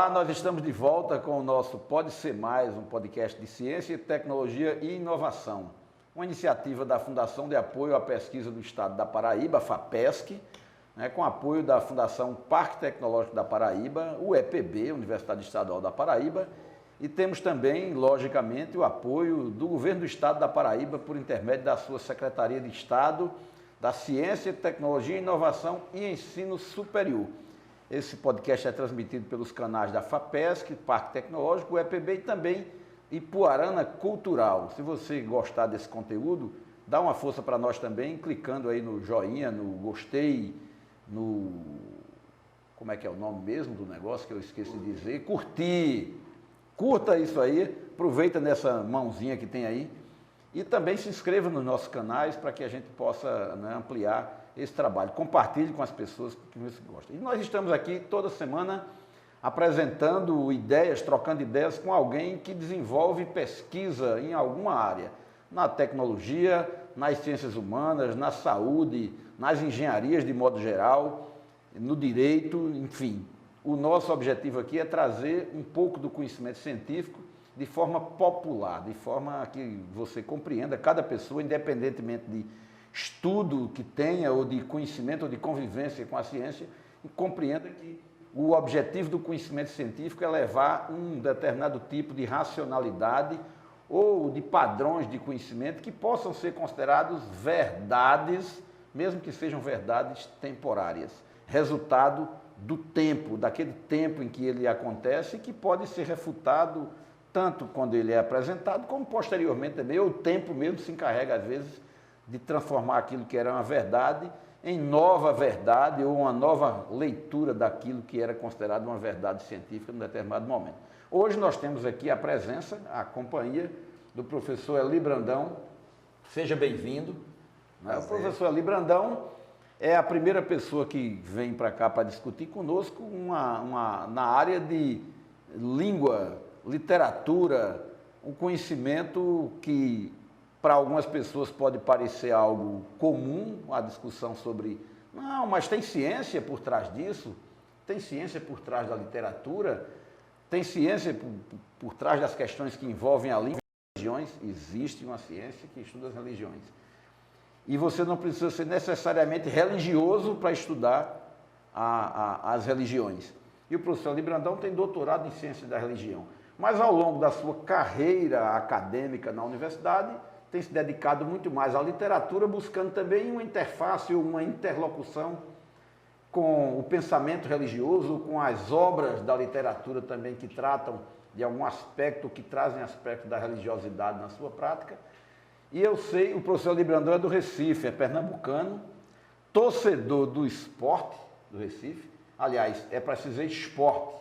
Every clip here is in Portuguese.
Olá, nós estamos de volta com o nosso Pode Ser Mais, um podcast de ciência, tecnologia e inovação. Uma iniciativa da Fundação de Apoio à Pesquisa do Estado da Paraíba, FAPESC, com apoio da Fundação Parque Tecnológico da Paraíba, o EPB, Universidade Estadual da Paraíba, e temos também, logicamente, o apoio do Governo do Estado da Paraíba por intermédio da sua Secretaria de Estado da Ciência, Tecnologia, Inovação e Ensino Superior. Esse podcast é transmitido pelos canais da FAPESC, Parque Tecnológico, o EPB e também Ipuarana Cultural. Se você gostar desse conteúdo, dá uma força para nós também, clicando aí no joinha, no gostei, no... como é que é o nome mesmo do negócio que eu esqueci de dizer? Curtir. Curta isso aí, aproveita nessa mãozinha que tem aí e também se inscreva nos nossos canais para que a gente possa ampliar esse trabalho. Compartilhe com as pessoas que você gosta. E nós estamos aqui toda semana apresentando ideias, trocando ideias com alguém que desenvolve pesquisa em alguma área, na tecnologia, nas ciências humanas, na saúde, nas engenharias de modo geral, no direito, enfim. O nosso objetivo aqui é trazer um pouco do conhecimento científico de forma popular, de forma que você compreenda, cada pessoa, independentemente de estudo que tenha, ou de conhecimento, ou de convivência com a ciência, e compreenda que o objetivo do conhecimento científico é levar um determinado tipo de racionalidade ou de padrões de conhecimento que possam ser considerados verdades, mesmo que sejam verdades temporárias, resultado do tempo, daquele tempo em que ele acontece, que pode ser refutado tanto quando ele é apresentado, como posteriormente também, ou o tempo mesmo se encarrega, às vezes, de transformar aquilo que era uma verdade em nova verdade ou uma nova leitura daquilo que era considerado uma verdade científica em um determinado momento. Hoje nós temos aqui a presença, a companhia do professor Eli Brandão. Seja bem-vindo. O professor Eli Brandão é a primeira pessoa que vem para cá para discutir conosco na área de língua, literatura, um conhecimento que para algumas pessoas pode parecer algo comum, a discussão sobre, não, mas tem ciência por trás disso, tem ciência por trás da literatura, tem ciência por trás das questões que envolvem a língua e as religiões. Existe uma ciência que estuda as religiões. E você não precisa ser necessariamente religioso para estudar as religiões. E o professor Eli Brandão tem doutorado em ciência da religião. Mas ao longo da sua carreira acadêmica na universidade, tem se dedicado muito mais à literatura, buscando também uma interface, uma interlocução com o pensamento religioso, com as obras da literatura também que tratam de algum aspecto, que trazem aspectos da religiosidade na sua prática. E eu sei, o professor Eli Brandão é do Recife, é pernambucano, torcedor do esporte do Recife. Aliás, é para se dizer esporte.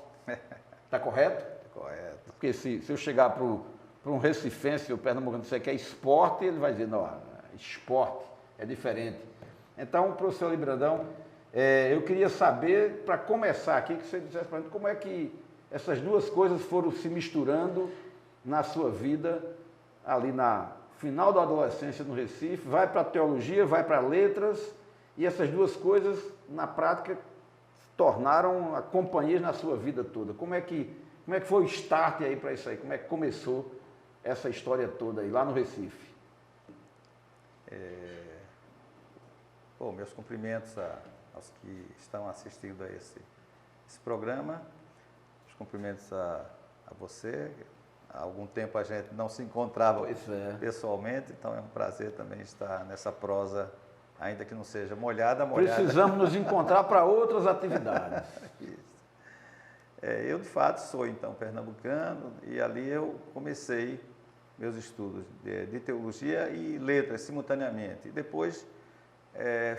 Está correto? Correto. Porque se eu chegar para um recifense ou pernambucano disser que é esporte, ele vai dizer, não, esporte é diferente. Então, professor Eli Brandão, eu queria saber, para começar aqui, que você dissesse para mim como é que essas duas coisas foram se misturando na sua vida, ali na final da adolescência no Recife, vai para a teologia, vai para letras, e essas duas coisas, na prática, se tornaram companhias na sua vida toda. Como é que foi o start aí para isso aí? Como é que começou essa história toda aí, lá no Recife? Meus cumprimentos aos que estão assistindo a esse programa, os cumprimentos a você. Há algum tempo a gente não se encontrava pessoalmente, então é um prazer também estar nessa prosa, ainda que não seja molhada. Precisamos nos encontrar para outras atividades. Isso. Eu, de fato, sou, então, pernambucano, e ali eu comecei meus estudos de teologia e letras simultaneamente. E depois,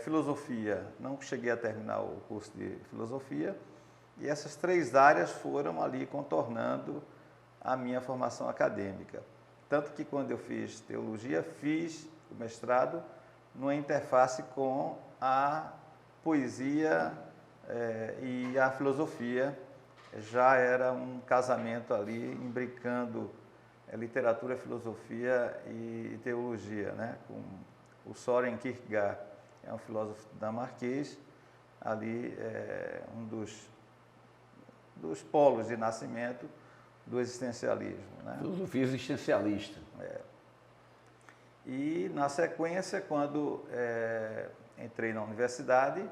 filosofia. Não cheguei a terminar o curso de filosofia, e essas três áreas foram ali contornando a minha formação acadêmica. Tanto que, quando eu fiz teologia, fiz o mestrado numa interface com a poesia e a filosofia. Já era um casamento ali, imbricando literatura, filosofia e teologia, com o Søren Kierkegaard, é um filósofo dinamarquês, ali um dos dos polos de nascimento do existencialismo, né? Filosofia existencialista. E, na sequência, quando entrei na universidade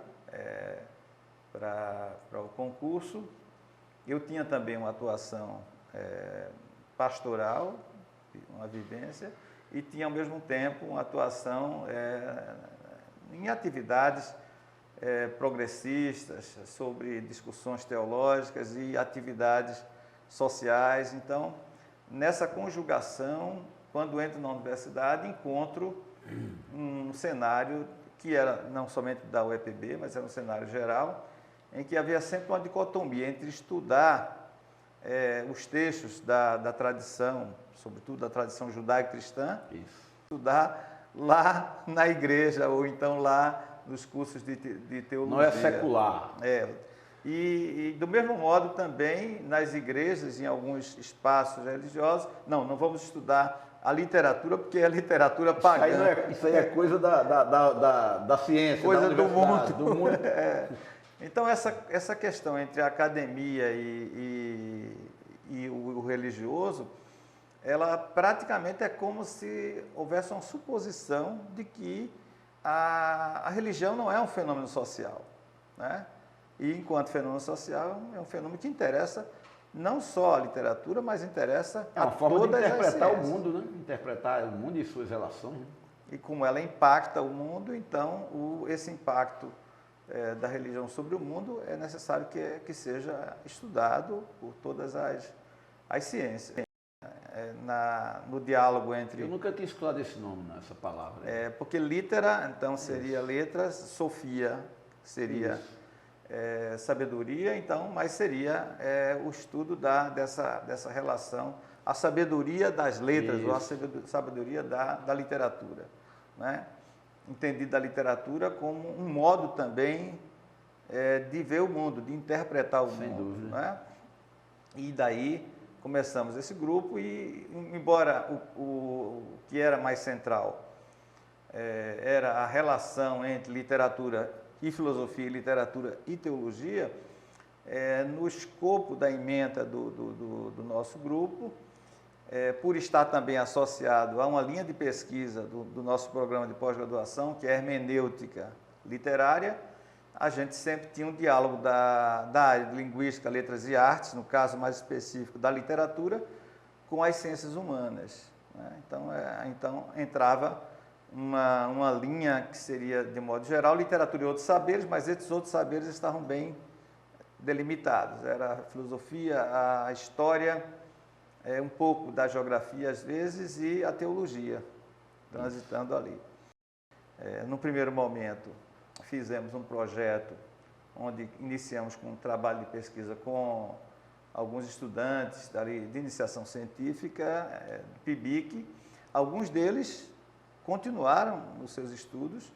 para o concurso, eu tinha também uma atuação pastoral, uma vivência, e tinha, ao mesmo tempo, uma atuação em atividades progressistas, sobre discussões teológicas e atividades sociais. Então, nessa conjugação, quando entro na universidade, encontro um cenário que era não somente da UEPB, mas era um cenário geral, em que havia sempre uma dicotomia entre estudar os textos da tradição, sobretudo da tradição judaico-cristã, estudar lá na igreja, ou então lá nos cursos de teologia. Não é secular. E do mesmo modo também nas igrejas, em alguns espaços religiosos, não vamos estudar a literatura, porque é a literatura pagã. Isso aí é coisa da ciência, coisa da do mundo. Do mundo. Então, essa questão entre a academia e o religioso, ela praticamente é como se houvesse uma suposição de que a religião não é um fenômeno social, né? E, enquanto fenômeno social, é um fenômeno que interessa não só a literatura, mas interessa a todas as ciências. Interpretar o mundo, né? Interpretar o mundo e suas relações. Né? E como ela impacta o mundo, então esse impacto da religião sobre o mundo é necessário que seja estudado por todas as ciências. No diálogo entre... Eu nunca tinha escutado esse nome, né, essa palavra. Porque litera, então, seria letras, sofia seria sabedoria, então, mas seria o estudo dessa relação, a sabedoria das letras, ou a sabedoria da literatura, né? Entendida a literatura como um modo também de ver o mundo, de interpretar o mundo. Sem dúvida. Né? E daí começamos esse grupo e, embora o que era mais central era a relação entre literatura e filosofia, literatura e teologia, no escopo da ementa do nosso grupo, por estar também associado a uma linha de pesquisa do nosso programa de pós-graduação, que é hermenêutica literária, a gente sempre tinha um diálogo da área de linguística, letras e artes, no caso mais específico da literatura, com as ciências humanas, né? Então entrava uma linha que seria, de modo geral, literatura e outros saberes, mas esses outros saberes estavam bem delimitados. Era a filosofia, a história, um pouco da geografia às vezes e a teologia, transitando ali. No primeiro momento, fizemos um projeto onde iniciamos com um trabalho de pesquisa com alguns estudantes de iniciação científica, do PIBIC. Alguns deles continuaram os seus estudos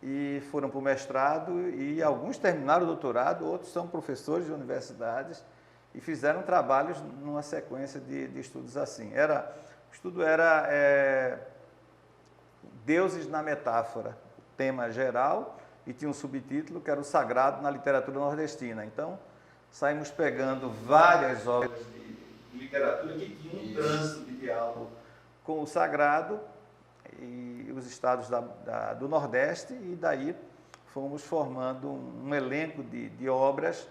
e foram para o mestrado, e alguns terminaram o doutorado, outros são professores de universidades e fizeram trabalhos numa sequência de estudos assim. O estudo era Deuses na Metáfora, tema geral, e tinha um subtítulo que era o Sagrado na Literatura Nordestina. Então, saímos pegando várias obras de literatura que tinham um trânsito de diálogo com o sagrado e os estados do Nordeste, e daí fomos formando um elenco de obras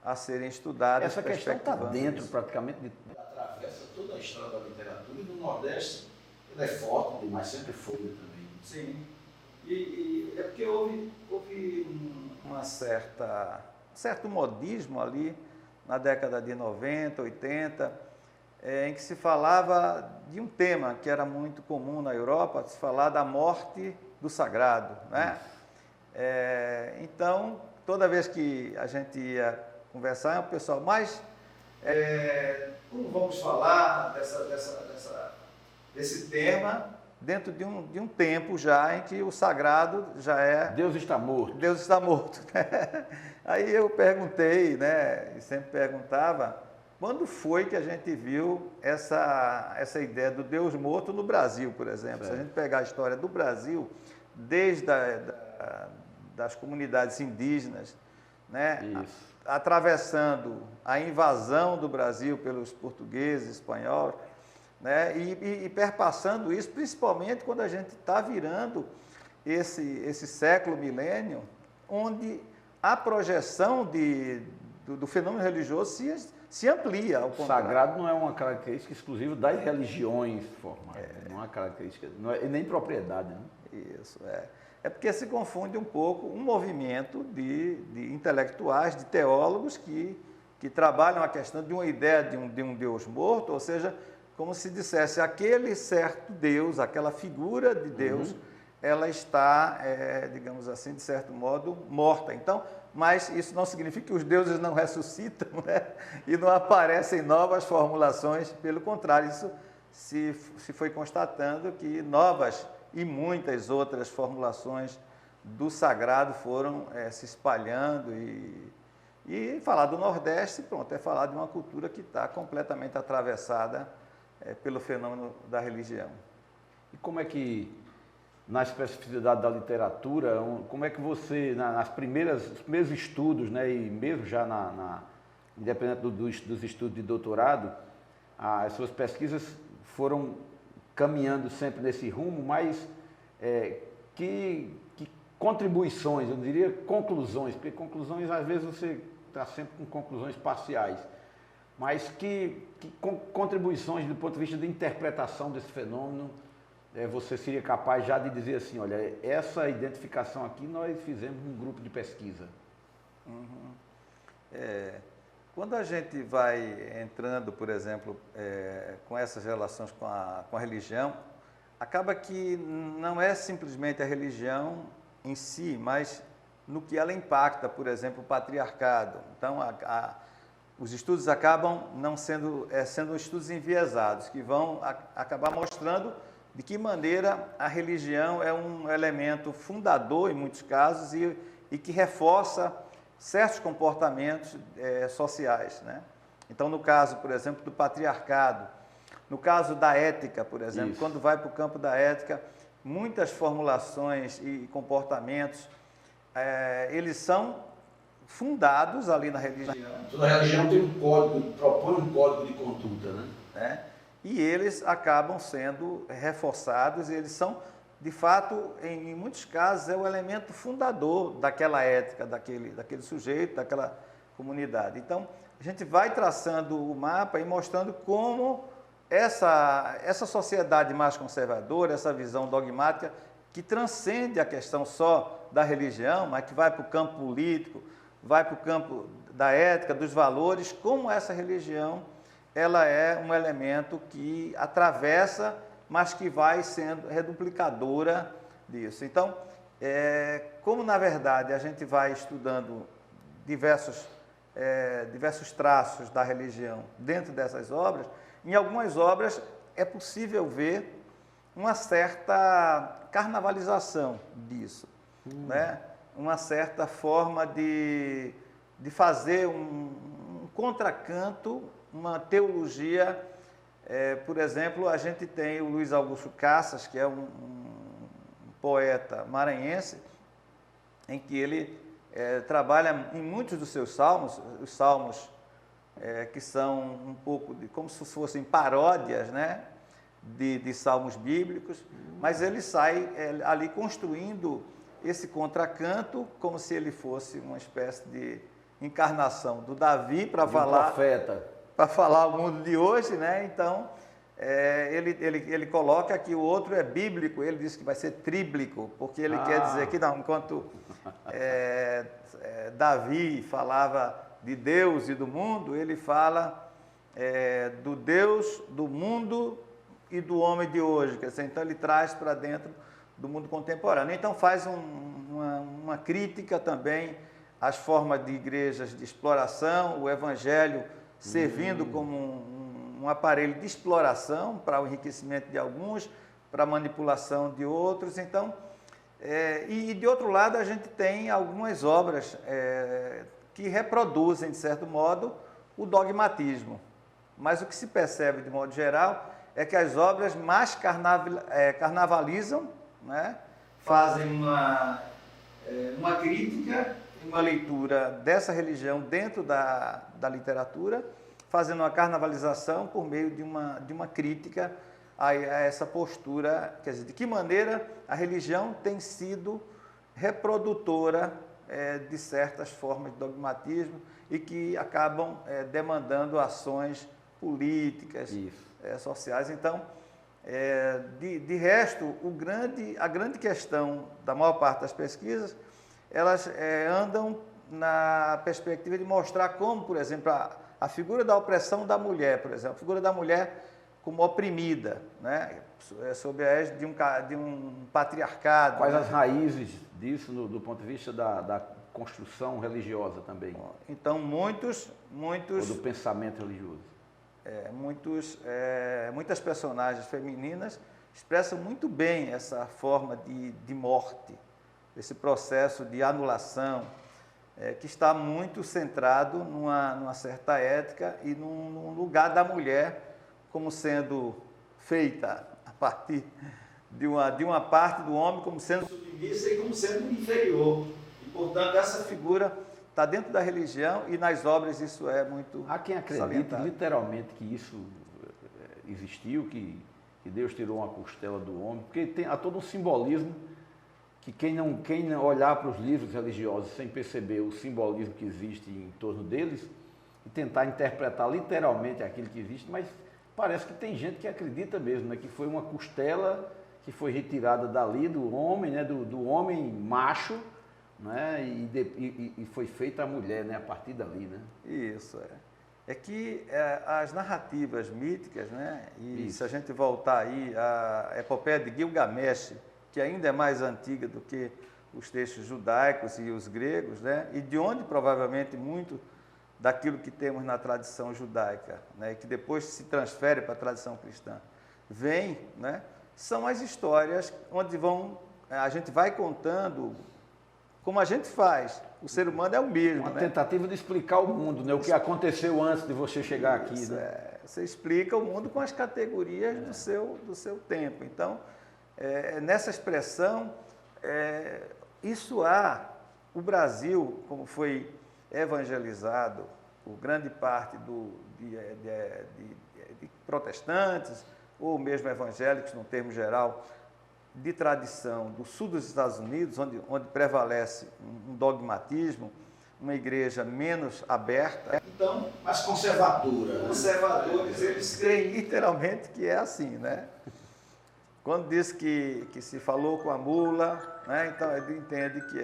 a serem estudadas. Essa questão está dentro, praticamente, atravessa toda a história da literatura, e no Nordeste ele é forte demais, sempre foi também. Sim. E é porque houve um certo modismo ali na década de 90, 80, em que se falava de um tema que era muito comum na Europa, se falar da morte do sagrado, né? Então, toda vez que a gente ia conversar, o pessoal, mas como vamos falar desse tema dentro de um tempo já em que o sagrado já é... Deus está morto. Deus está morto. Aí eu perguntei, né, e sempre perguntava, quando foi que a gente viu essa ideia do Deus morto no Brasil, por exemplo? Certo. Se a gente pegar a história do Brasil, desde das comunidades indígenas, né, atravessando a invasão do Brasil pelos portugueses, espanhóis, né? E perpassando isso, principalmente quando a gente está virando esse século milênio, onde a projeção do fenômeno religioso se amplia. Ao contrário. Sagrado não é uma característica exclusiva das não é uma característica, não é nem propriedade. Né? Isso, É porque se confunde um pouco um movimento de intelectuais, de teólogos que trabalham a questão de uma ideia de um Deus morto, ou seja, como se dissesse, aquele certo Deus, aquela figura de Deus, ela está, digamos assim, de certo modo, morta. Então, mas isso não significa que os deuses não ressuscitam, né? E não aparecem novas formulações, pelo contrário, isso se foi constatando que novas e muitas outras formulações do sagrado foram se espalhando e falar do Nordeste, pronto, é falar de uma cultura que está completamente atravessada pelo fenômeno da religião. E como é que, na especificidade da literatura, como é que você, os primeiros estudos, né, e mesmo já independente dos estudos de doutorado, as suas pesquisas foram caminhando sempre nesse rumo, mas que contribuições, eu diria conclusões, porque conclusões às vezes você está sempre com conclusões parciais, mas que contribuições do ponto de vista de interpretação desse fenômeno, você seria capaz já de dizer assim, olha, essa identificação aqui nós fizemos um grupo de pesquisa. Quando a gente vai entrando, por exemplo, com essas relações com a religião, acaba que não é simplesmente a religião em si, mas no que ela impacta, por exemplo, o patriarcado. Então, os estudos acabam não sendo estudos enviesados, que vão acabar mostrando de que maneira a religião é um elemento fundador, em muitos casos, e que reforça certos comportamentos sociais, né? Então, no caso, por exemplo, do patriarcado, no caso da ética, por exemplo, quando vai para o campo da ética, muitas formulações e comportamentos, eles são fundados ali na religião. Toda religião tem um código, propõe um código de conduta, né? E eles acabam sendo reforçados, e eles são, de fato, em muitos casos, é o elemento fundador daquela ética, daquele sujeito, daquela comunidade. Então, a gente vai traçando o mapa e mostrando como essa sociedade mais conservadora, essa visão dogmática, que transcende a questão só da religião, mas que vai para o campo político, vai para o campo da ética, dos valores, como essa religião ela é um elemento que atravessa, mas que vai sendo reduplicadora disso. Então, como na verdade a gente vai estudando diversos traços da religião dentro dessas obras, em algumas obras é possível ver uma certa carnavalização disso, né? Uma certa forma de fazer um contracanto, uma teologia. Por exemplo, a gente tem o Luiz Augusto Cassas, que é um poeta maranhense, em que ele trabalha em muitos dos seus salmos, os salmos que são um pouco como se fossem paródias, né, de salmos bíblicos, mas ele sai ali construindo esse contracanto como se ele fosse uma espécie de encarnação do Davi para falar... profeta. Para falar o mundo de hoje, né? Então, ele coloca que o outro é bíblico, ele diz que vai ser tríblico, porque ele quer dizer que não, enquanto Davi falava de Deus e do mundo, ele fala do Deus, do mundo e do homem de hoje. Quer dizer, então ele traz para dentro do mundo contemporâneo. Então faz uma crítica também às formas de igrejas de exploração, o evangelho servindo como um aparelho de exploração para o enriquecimento de alguns, para a manipulação de outros. Então, e de outro lado a gente tem algumas obras que reproduzem, de certo modo, o dogmatismo. Mas o que se percebe, de modo geral, é que as obras mais carnavalizam, né? Fazem uma crítica uma leitura dessa religião dentro da literatura, fazendo uma carnavalização por meio de uma crítica a essa postura, quer dizer, de que maneira a religião tem sido reprodutora de certas formas de dogmatismo e que acabam demandando ações políticas, sociais. Então, de resto, a grande questão da maior parte das pesquisas, elas andam na perspectiva de mostrar como, por exemplo, a figura da opressão da mulher, por exemplo, a figura da mulher como oprimida, né, sob a égide de um patriarcado. Quais as raízes disso do ponto de vista da construção religiosa também? Então, muitos... Ou do pensamento religioso. Muitas personagens femininas expressam muito bem essa forma de morte, esse processo de anulação, que está muito centrado numa certa ética e num lugar da mulher como sendo feita a partir de uma parte do homem como sendo submissa e como sendo inferior. E, portanto, essa figura está dentro da religião e nas obras isso é muito Há quem acredite salientado. Literalmente que isso existiu, que Deus tirou uma costela do homem, porque há todo um simbolismo que quem não olhar para os livros religiosos sem perceber o simbolismo que existe em torno deles e tentar interpretar literalmente aquilo que existe, mas parece que tem gente que acredita mesmo, né, que foi uma costela que foi retirada dali do homem, né, do homem macho, né, e foi feita a mulher, né, a partir dali, né? Isso, é que as narrativas míticas, né, e se a gente voltar aí à epopeia de Gilgamesh, que ainda é mais antiga do que os textos judaicos e os gregos, né, e de onde provavelmente muito daquilo que temos na tradição judaica, né, que depois se transfere para a tradição cristã, vem, né, são as histórias onde a gente vai contando como a gente faz. O ser humano é o mesmo. Uma né? tentativa de explicar o mundo, né, o que aconteceu antes de você chegar aqui. Isso, né? Você explica o mundo com as categorias do seu tempo. Então, nessa expressão, o Brasil, como foi evangelizado por grande parte de protestantes, ou mesmo evangélicos, no termo geral, de tradição do sul dos Estados Unidos, onde prevalece um dogmatismo, uma igreja menos aberta. Então, mais conservadora. Conservadores, eles creem literalmente que é assim, né? Quando diz que se falou com a mula, né, então ele entende que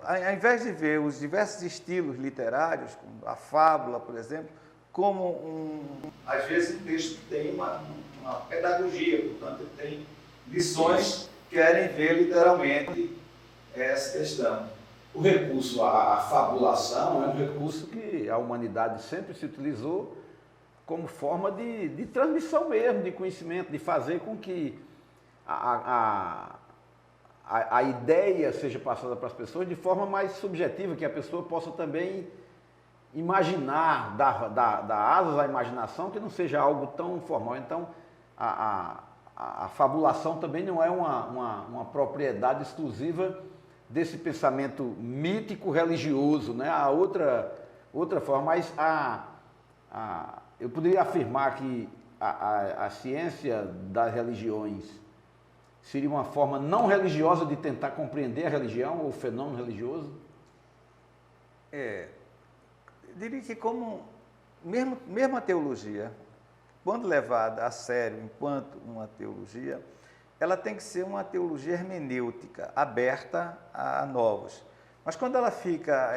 ao invés de ver os diversos estilos literários, como a fábula, por exemplo, como às vezes um texto que tem uma pedagogia, portanto, ele tem lições, querem ver literalmente essa questão. O recurso à fabulação é um recurso que a humanidade sempre se utilizou como forma de transmissão mesmo, de conhecimento, de fazer com que a ideia seja passada para as pessoas de forma mais subjetiva, que a pessoa possa também imaginar, dar asas à imaginação, que não seja algo tão formal. Então, a fabulação também não é uma propriedade exclusiva desse pensamento mítico religioso, né? Há outra forma, mas eu poderia afirmar que a ciência das religiões seria uma forma não religiosa de tentar compreender a religião ou o fenômeno religioso? Eu diria que mesmo a teologia, quando levada a sério enquanto uma teologia, ela tem que ser uma teologia hermenêutica, aberta a novos. Mas quando ela fica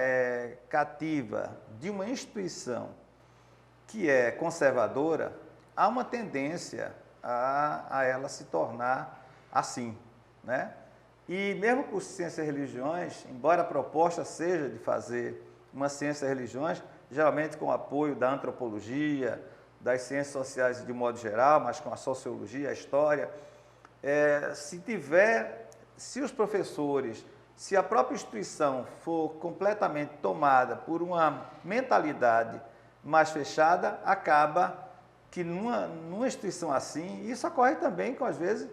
cativa de uma instituição que é conservadora, há uma tendência a ela se tornar assim, né? E mesmo por ciências e religiões, embora a proposta seja de fazer uma ciência e religiões, geralmente com o apoio da antropologia, das ciências sociais de modo geral, mas com a sociologia, a história, se os professores, se a própria instituição for completamente tomada por uma mentalidade mais fechada, acaba que numa instituição assim, isso ocorre também com, às vezes,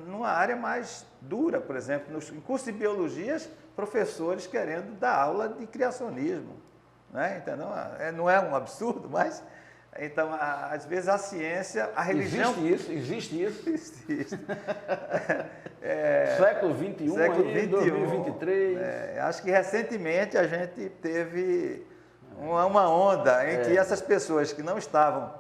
numa área mais dura, por exemplo, em curso de biologias, professores querendo dar aula de criacionismo, né? Entendeu? Não é um absurdo, mas então às vezes a ciência, a religião existe isso. Existe. Século XXI, século aí, 2023. Acho que recentemente a gente teve uma onda em que essas pessoas que não estavam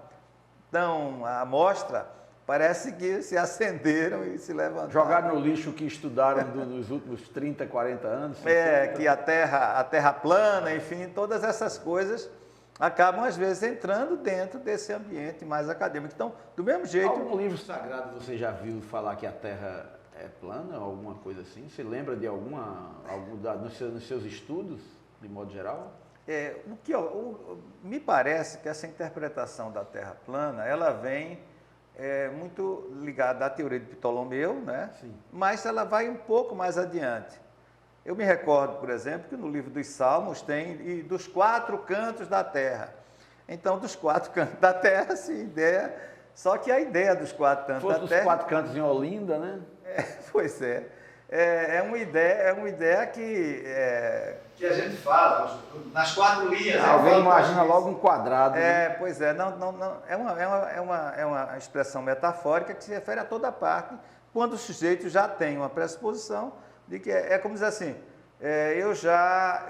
tão à mostra, parece que se acenderam e se levantaram. Jogaram no lixo o que estudaram nos últimos 30, 40 anos. 50. Que a terra plana, enfim, todas essas coisas acabam às vezes entrando dentro desse ambiente mais acadêmico. Então, do mesmo jeito... Algum livro sagrado você já viu falar que a Terra é plana, alguma coisa assim? Você lembra de nos seus estudos, de modo geral? Me parece que essa interpretação da Terra plana, ela vem muito ligada à teoria de Ptolomeu, né? Sim. Mas ela vai um pouco mais adiante. Eu me recordo, por exemplo, que no livro dos Salmos tem dos 4 cantos da terra. Então, dos 4 cantos da terra, só que a ideia dos 4 cantos da terra... Os 4 cantos em Olinda, né? Pois é. É uma ideia que a gente fala nas 4 linhas. Alguém imagina logo um quadrado. Pois é. Não, é uma expressão metafórica que se refere a toda parte, quando o sujeito já tem uma pressuposição de que como dizer assim, eu já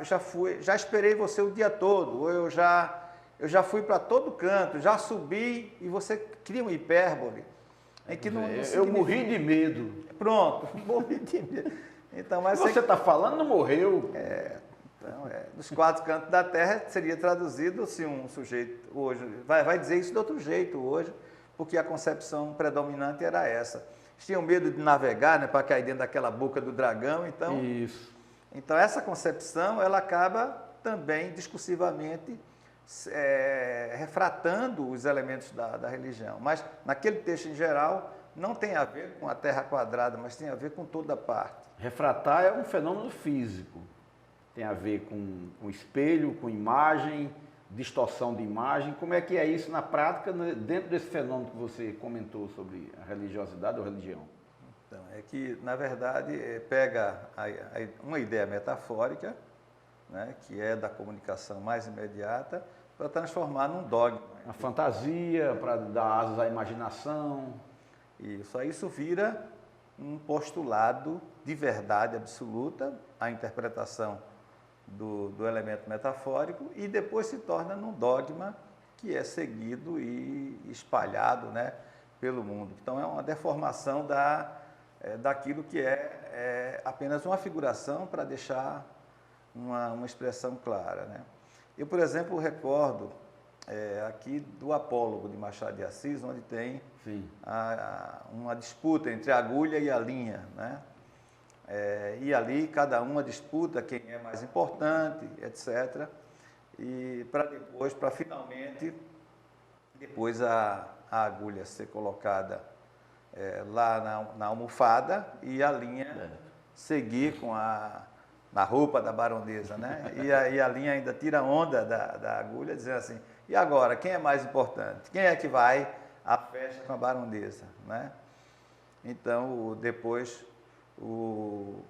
esperei você o dia todo, ou eu já fui para todo canto, já subi, e você cria uma hipérbole. Em que eu morri de medo. Pronto, morri de medo. Então, mas você está falando, não morreu. Nos 4 cantos da terra seria traduzido se um sujeito hoje vai dizer isso de outro jeito hoje, porque a concepção predominante era essa. Eles tinham medo de navegar, né, para cair dentro daquela boca do dragão, então... Isso. Então, essa concepção, ela acaba também discursivamente refratando os elementos da religião. Mas, naquele texto em geral, não tem a ver com a terra quadrada, mas tem a ver com toda parte. Refratar é um fenômeno físico. Tem a ver com espelho, com imagem, distorção de imagem. Como é que é isso na prática, dentro desse fenômeno que você comentou sobre a religiosidade ou religião? Então, é que, na verdade, pega uma ideia metafórica, né, que é da comunicação mais imediata, para transformar num dogma. A fantasia, para dar asas à imaginação. Isso vira um postulado de verdade absoluta, a interpretação do elemento metafórico, e depois se torna num dogma que é seguido e espalhado, né, pelo mundo. Então, é uma deformação daquilo que é apenas uma figuração para deixar uma expressão clara, né? Eu, por exemplo, recordo aqui do Apólogo de Machado de Assis, onde tem uma disputa entre a agulha e a linha, né? E ali cada uma disputa quem é mais importante, etc. E para finalmente, depois a agulha ser colocada lá na almofada e a linha seguir na roupa da baronesa, né? E a linha ainda tira onda da agulha, dizendo assim, e agora, quem é mais importante? Quem é que vai à festa com a baronesa, né? Então, depois, o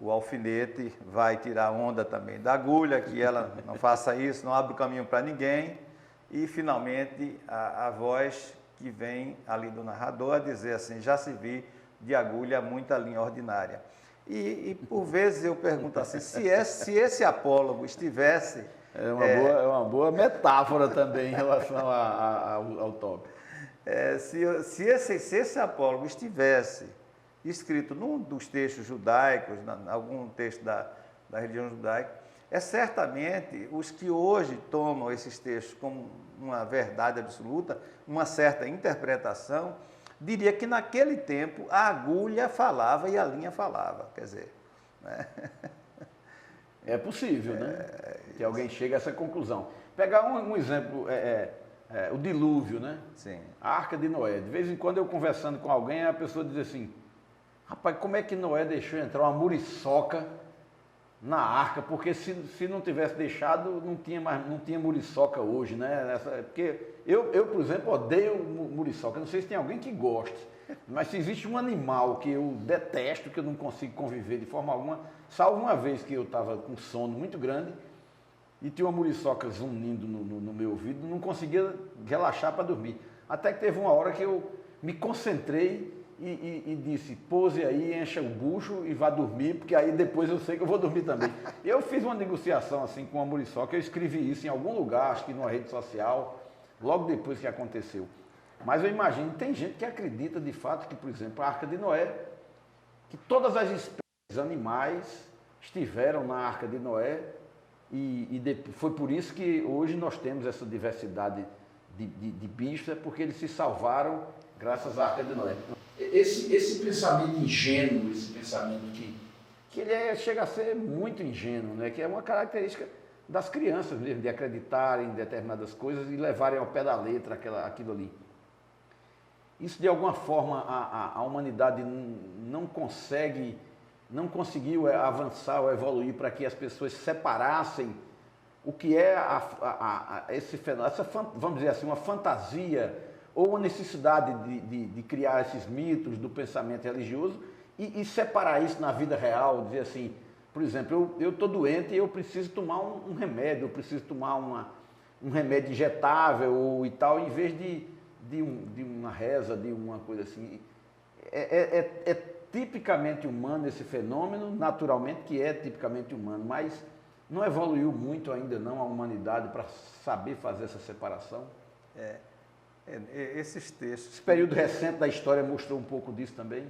alfinete vai tirar onda também da agulha, que ela não faça isso, não abre o caminho para ninguém, e, finalmente, a voz que vem ali do narrador a dizer assim, já se vi de agulha muita linha ordinária. E por vezes eu pergunto assim, se esse apólogo estivesse... É uma boa metáfora também em relação ao tópico. Se esse apólogo estivesse escrito num dos textos judaicos, algum texto da religião judaica, certamente os que hoje tomam esses textos como uma verdade absoluta, uma certa interpretação, diria que naquele tempo a agulha falava e a linha falava, quer dizer, né? É possível, né? Que alguém chegue a essa conclusão. Pegar um exemplo, o dilúvio, né? Sim. A Arca de Noé. De vez em quando eu conversando com alguém, a pessoa diz assim, rapaz, como é que Noé deixou entrar uma muriçoca na arca? Porque se não tivesse deixado, não tinha muriçoca hoje, né? Porque eu, por exemplo, odeio muriçoca. Não sei se tem alguém que goste. Mas se existe um animal que eu detesto, que eu não consigo conviver de forma alguma, salvo uma vez que eu estava com sono muito grande e tinha uma muriçoca zunindo no meu ouvido, não conseguia relaxar para dormir. Até que teve uma hora que eu me concentrei e disse, pouse aí, encha o bucho e vá dormir, porque aí depois eu sei que eu vou dormir também. Eu fiz uma negociação assim com a muriçoca, eu escrevi isso em algum lugar, acho que numa rede social, logo depois que aconteceu. Mas eu imagino, tem gente que acredita de fato que, por exemplo, a Arca de Noé, que todas as espécies animais estiveram na Arca de Noé foi por isso que hoje nós temos essa diversidade de bichos, é porque eles se salvaram graças à Arca de Noé. Esse pensamento ingênuo, esse pensamento que ele chega a ser muito ingênuo, né? Que é uma característica das crianças mesmo, de acreditarem em determinadas coisas e levarem ao pé da letra aquilo ali. Isso de alguma forma a humanidade não conseguiu avançar ou evoluir para que as pessoas separassem o que é esse fenômeno, vamos dizer assim, uma fantasia ou uma necessidade de criar esses mitos do pensamento religioso e separar isso na vida real, dizer assim, por exemplo, eu estou doente e eu preciso tomar um remédio, eu preciso tomar um remédio injetável e tal, em vez de uma reza, de uma coisa assim. É tipicamente humano esse fenômeno, naturalmente que é tipicamente humano, mas não evoluiu muito ainda não a humanidade para saber fazer essa separação. Esses textos... Esse período recente da história mostrou um pouco disso também?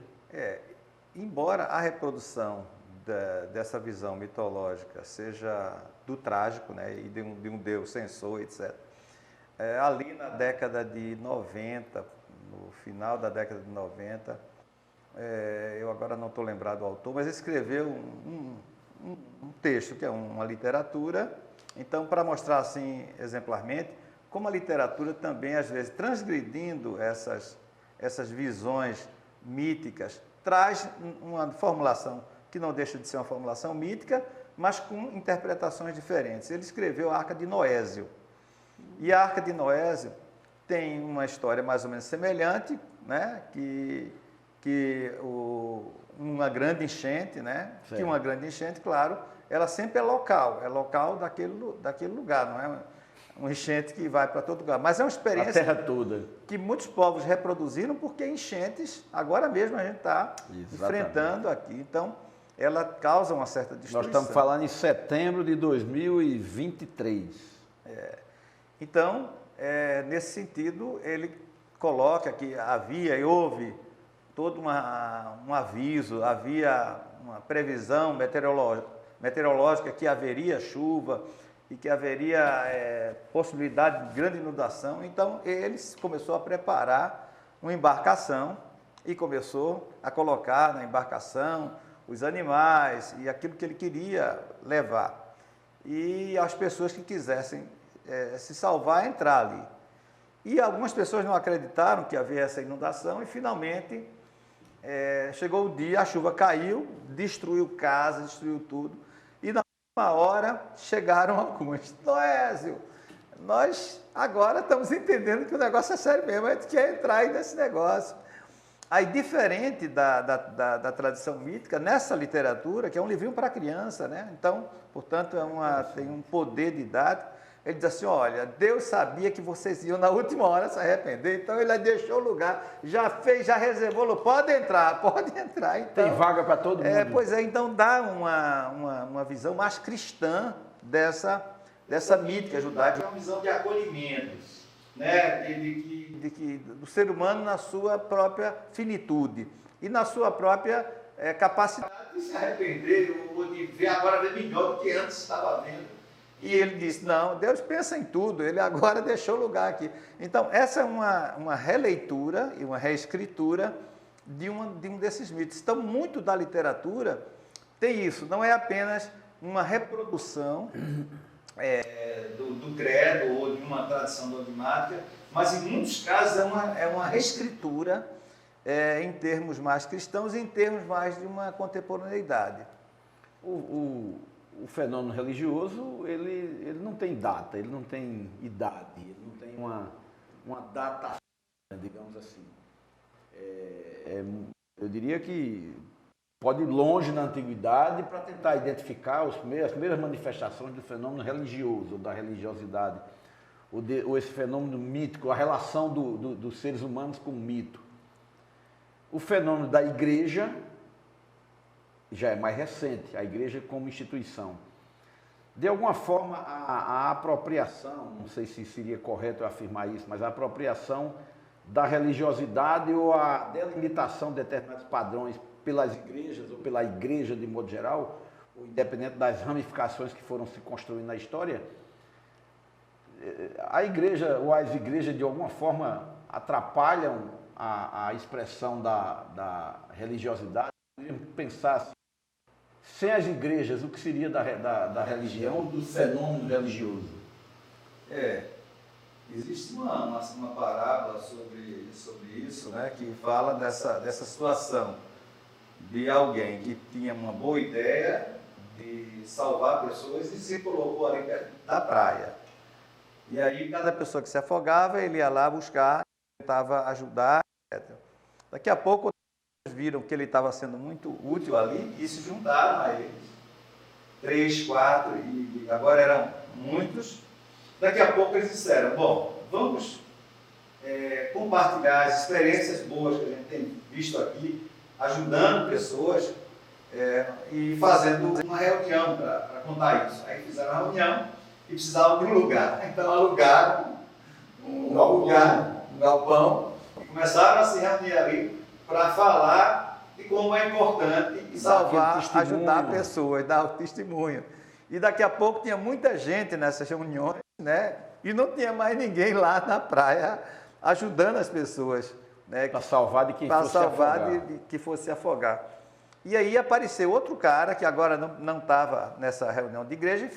Embora a reprodução dessa visão mitológica seja do trágico, né, e de um Deus censor, etc., ali na década de 90, no final da década de 90, eu agora não estou lembrado do autor, mas escreveu um texto, que é uma literatura, então, para mostrar assim, exemplarmente, como a literatura também, às vezes, transgredindo essas visões míticas, traz uma formulação que não deixa de ser uma formulação mítica, mas com interpretações diferentes. Ele escreveu a Arca de Noésio. E a Arca de Noésio tem uma história mais ou menos semelhante, né? Uma grande enchente, né? Que uma grande enchente, claro, ela sempre é local daquele lugar, não é uma enchente que vai para todo lugar. Mas é uma experiência a terra toda que muitos povos reproduziram, porque enchentes, agora mesmo a gente está enfrentando aqui. Então, ela causa uma certa destruição. Nós estamos falando em setembro de 2023. Então, nesse sentido, ele coloca que havia e houve todo um aviso, havia uma previsão meteorológica que haveria chuva e que haveria possibilidade de grande inundação. Então, ele começou a preparar uma embarcação e começou a colocar na embarcação os animais e aquilo que ele queria levar. E as pessoas que quisessem se salvar, entrar ali. E algumas pessoas não acreditaram que havia essa inundação e, finalmente, chegou o dia, a chuva caiu, destruiu casa, destruiu tudo. E na última hora chegaram alguns. Noésio, nós agora estamos entendendo que o negócio é sério mesmo, a gente quer entrar aí nesse negócio. Aí, diferente da tradição mítica, nessa literatura, que é um livrinho para criança, né? Então, portanto, tem um poder didático. Ele diz assim, olha, Deus sabia que vocês iam na última hora se arrepender, então ele deixou o lugar, já reservou, pode entrar. Então, tem vaga para todo mundo. Pois é, então dá uma visão mais cristã dessa mítica judaica. Uma visão de acolhimentos, né? Do ser humano na sua própria finitude e na sua própria capacidade de se arrepender ou de agora ver melhor do que antes estava vendo. E ele disse, não, Deus pensa em tudo, ele agora deixou lugar aqui. Então, essa é uma releitura e uma reescritura de um desses mitos. Então, muito da literatura tem isso, não é apenas uma reprodução do credo ou de uma tradição dogmática, mas em muitos casos é uma reescritura em termos mais cristãos e em termos mais de uma contemporaneidade. O fenômeno religioso, ele não tem data, ele não tem idade, ele não tem uma data, digamos assim. eu diria que pode ir longe na antiguidade para tentar identificar as primeiras manifestações do fenômeno religioso, ou da religiosidade, ou esse fenômeno mítico, a relação dos seres humanos com o mito. O fenômeno da igreja já é mais recente, a igreja como instituição. De alguma forma, a apropriação, não sei se seria correto eu afirmar isso, mas a apropriação da religiosidade ou a delimitação de determinados padrões pelas igrejas ou pela igreja de modo geral, ou independente das ramificações que foram se construindo na história, a igreja ou as igrejas de alguma forma atrapalham a expressão da religiosidade. Podemos pensar assim, sem as igrejas, o que seria da religião, do fenômeno religioso? Existe uma parábola sobre isso, né, que fala dessa situação de alguém que tinha uma boa ideia de salvar pessoas e se colocou ali perto da praia. E aí cada pessoa que se afogava, ele ia lá buscar, tentava ajudar, etc. Daqui a pouco viram que ele estava sendo muito útil ali e se juntaram a eles. 3, 4, e agora eram muitos. Daqui a pouco eles disseram, bom, vamos compartilhar as experiências boas que a gente tem visto aqui, ajudando pessoas e fazendo uma reunião para contar isso. Aí fizeram uma reunião e precisavam de um lugar. Então alugaram um galpão e começaram a se reunir ali para falar de como é importante salvar, ajudar pessoas, dar o testemunho. E daqui a pouco tinha muita gente nessas reuniões, né? E não tinha mais ninguém lá na praia ajudando as pessoas, né? Para salvar de quem fosse afogar. De que fosse afogar. E aí apareceu outro cara que agora não estava nessa reunião de igreja e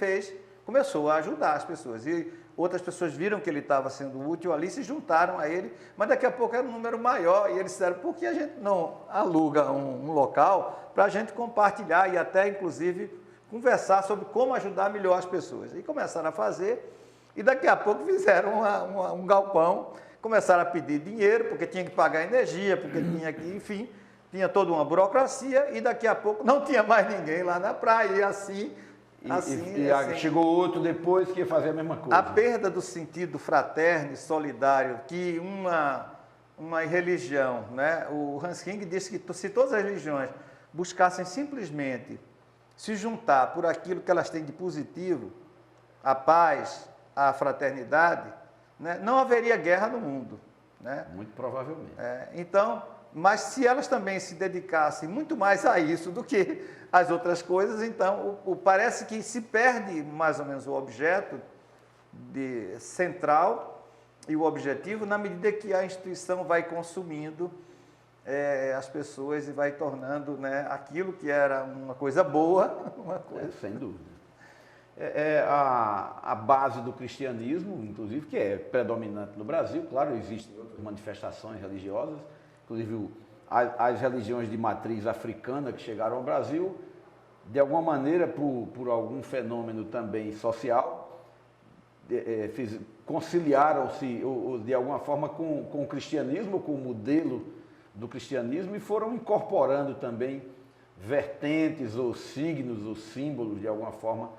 começou a ajudar as pessoas. E outras pessoas viram que ele estava sendo útil ali, se juntaram a ele, mas daqui a pouco era um número maior. E eles disseram, por que a gente não aluga um local para a gente compartilhar e até, inclusive, conversar sobre como ajudar melhor as pessoas? E começaram a fazer, e daqui a pouco fizeram um galpão, começaram a pedir dinheiro, porque tinha que pagar energia, porque tinha que, enfim, tinha toda uma burocracia, e daqui a pouco não tinha mais ninguém lá na praia, e assim... chegou outro depois que ia fazer a mesma coisa. A perda do sentido fraterno e solidário que uma religião, né? O Hans King disse que se todas as religiões buscassem simplesmente se juntar por aquilo que elas têm de positivo, a paz, a fraternidade, né? Não haveria guerra no mundo, né? Muito provavelmente. Então, mas se elas também se dedicassem muito mais a isso do que as outras coisas, então parece que se perde mais ou menos o objeto central e o objetivo na medida que a instituição vai consumindo as pessoas e vai tornando, né, aquilo que era uma coisa boa, uma coisa... sem dúvida. A base do cristianismo, inclusive, que é predominante no Brasil, claro, existem outras manifestações religiosas, inclusive as religiões de matriz africana que chegaram ao Brasil, de alguma maneira, por algum fenômeno também social, conciliaram-se de alguma forma com o cristianismo, com o modelo do cristianismo, e foram incorporando também vertentes ou signos ou símbolos, de alguma forma,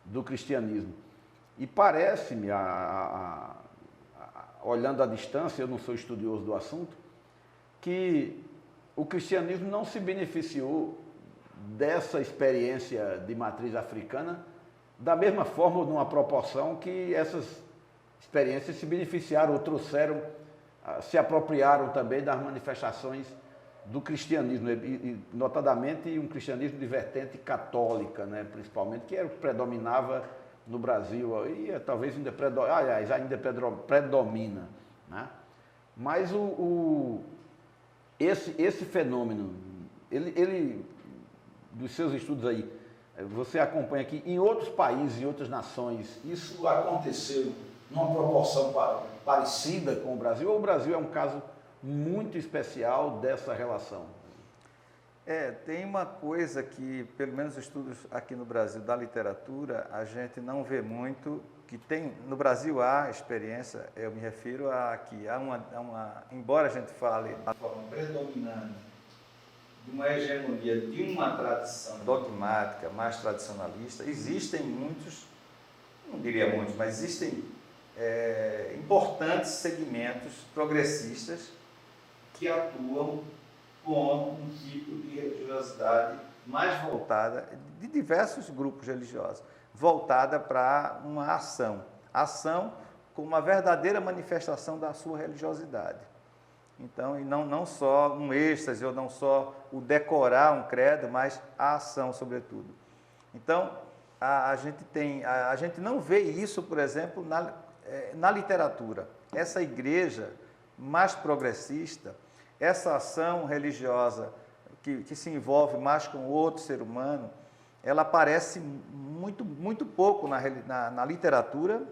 do cristianismo. E parece-me, olhando à distância, eu não sou estudioso do assunto, que o cristianismo não se beneficiou dessa experiência de matriz africana da mesma forma ou numa proporção que essas experiências se beneficiaram ou trouxeram, se apropriaram também das manifestações do cristianismo, e notadamente um cristianismo de vertente católica, né, principalmente, que era o que predominava no Brasil, e talvez ainda predomina, né? Mas esse fenômeno, ele, dos seus estudos aí, você acompanha aqui, em outros países, em outras nações, isso aconteceu numa proporção parecida com o Brasil, ou o Brasil é um caso muito especial dessa relação? Tem uma coisa que, pelo menos estudos aqui no Brasil da literatura, a gente não vê muito, que tem, no Brasil há experiência, eu me refiro a que embora a gente fale da forma predominante de uma hegemonia de uma tradição dogmática, mais tradicionalista, existem muitos, não diria muitos, mas existem importantes segmentos progressistas que atuam com um tipo de religiosidade mais voltada, de diversos grupos religiosos, voltada para uma ação como uma verdadeira manifestação da sua religiosidade. Então, e não só um êxtase, ou não só o decorar um credo, mas a ação, sobretudo. Então, a gente não vê isso, por exemplo, na literatura. Essa igreja mais progressista, essa ação religiosa que se envolve mais com outro ser humano, ela aparece muito pouco na literatura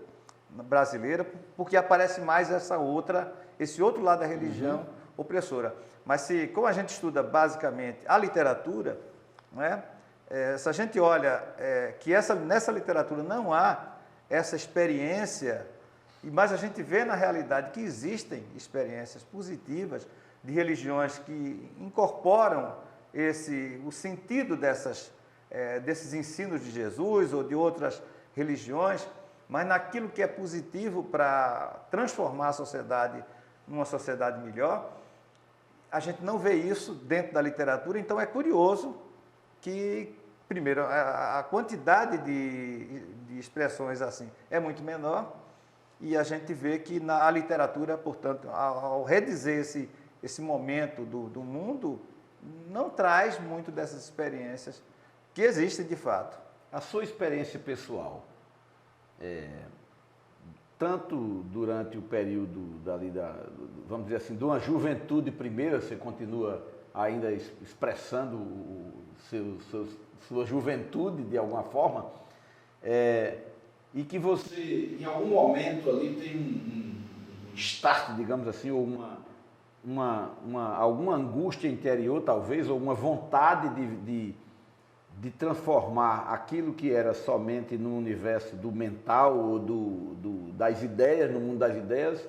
brasileira, porque aparece mais esse outro lado da religião opressora. Mas como a gente estuda basicamente a literatura, né, se a gente olha que nessa literatura não há essa experiência, mas a gente vê na realidade que existem experiências positivas de religiões que incorporam o sentido desses ensinos de Jesus ou de outras religiões, mas naquilo que é positivo para transformar a sociedade numa sociedade melhor, a gente não vê isso dentro da literatura. Então é curioso que, primeiro, a quantidade de expressões assim é muito menor, e a gente vê que a literatura, portanto, ao redizer esse momento do mundo, não traz muito dessas experiências que existem de fato. A sua experiência pessoal, tanto durante o período vamos dizer assim, de uma juventude primeira, você continua ainda expressando sua juventude de alguma forma, e que você, em algum momento ali, tem um start, digamos assim, ou alguma angústia interior, talvez, ou uma vontade de transformar aquilo que era somente no universo do mental ou das ideias, no mundo das ideias,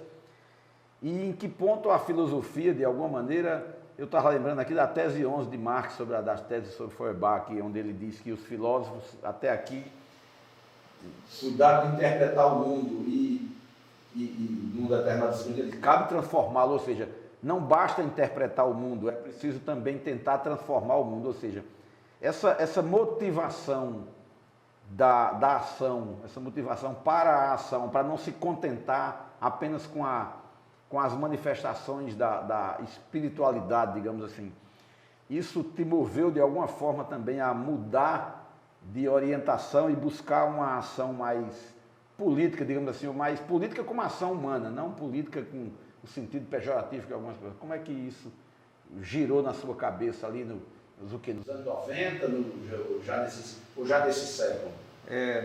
e em que ponto a filosofia, de alguma maneira, eu estava lembrando aqui da tese 11 de Marx, das teses sobre Feuerbach, onde ele diz que os filósofos, até aqui, cuidaram de interpretar o mundo e num determinado sentido, cabe transformá-lo, ou seja, não basta interpretar o mundo, é preciso também tentar transformar o mundo, ou seja, essa motivação da ação, essa motivação para a ação, para não se contentar apenas com as manifestações da espiritualidade, digamos assim. Isso te moveu de alguma forma também a mudar de orientação e buscar uma ação mais política, digamos assim, ou mais política como ação humana, não política com o sentido pejorativo que algumas pessoas. Como é que isso girou na sua cabeça ali nos anos 90, já desse século?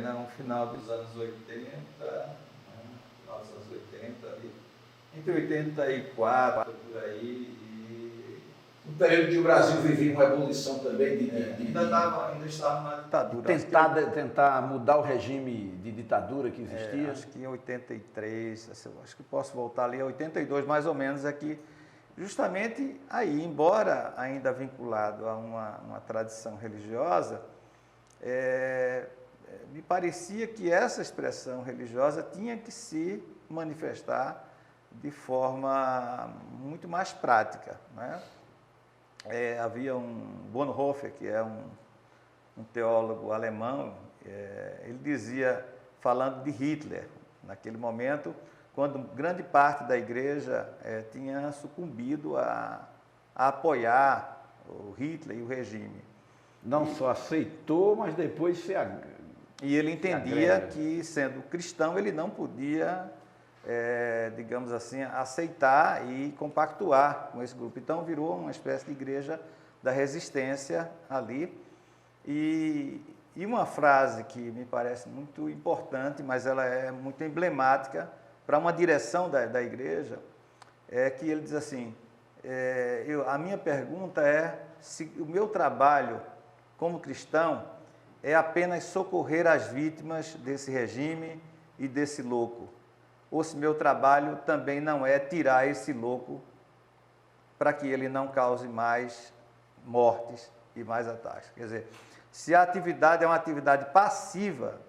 No final dos anos 80, final dos anos 80, ali, entre 84, por aí. Um período que o Brasil vivia uma ebulição também ainda estava na ditadura. Tentar mudar o regime de ditadura que existia. Acho que em 83, acho que posso voltar ali a 82 mais ou menos, aqui. Justamente aí, embora ainda vinculado a uma tradição religiosa, me parecia que essa expressão religiosa tinha que se manifestar de forma muito mais prática, né? Havia um Bonhoeffer, que é um teólogo alemão, ele dizia, falando de Hitler, naquele momento, quando grande parte da igreja tinha sucumbido a apoiar o Hitler e o regime. Não só aceitou, mas depois E ele entendia que, sendo cristão, ele não podia, digamos assim, aceitar e compactuar com esse grupo. Então, virou uma espécie de igreja da resistência ali. E uma frase que me parece muito importante, mas ela é muito emblemática para uma direção da igreja, é que ele diz assim: a minha pergunta é se o meu trabalho como cristão é apenas socorrer as vítimas desse regime e desse louco, ou se meu trabalho também não é tirar esse louco para que ele não cause mais mortes e mais ataques. Quer dizer, se a atividade é uma atividade passiva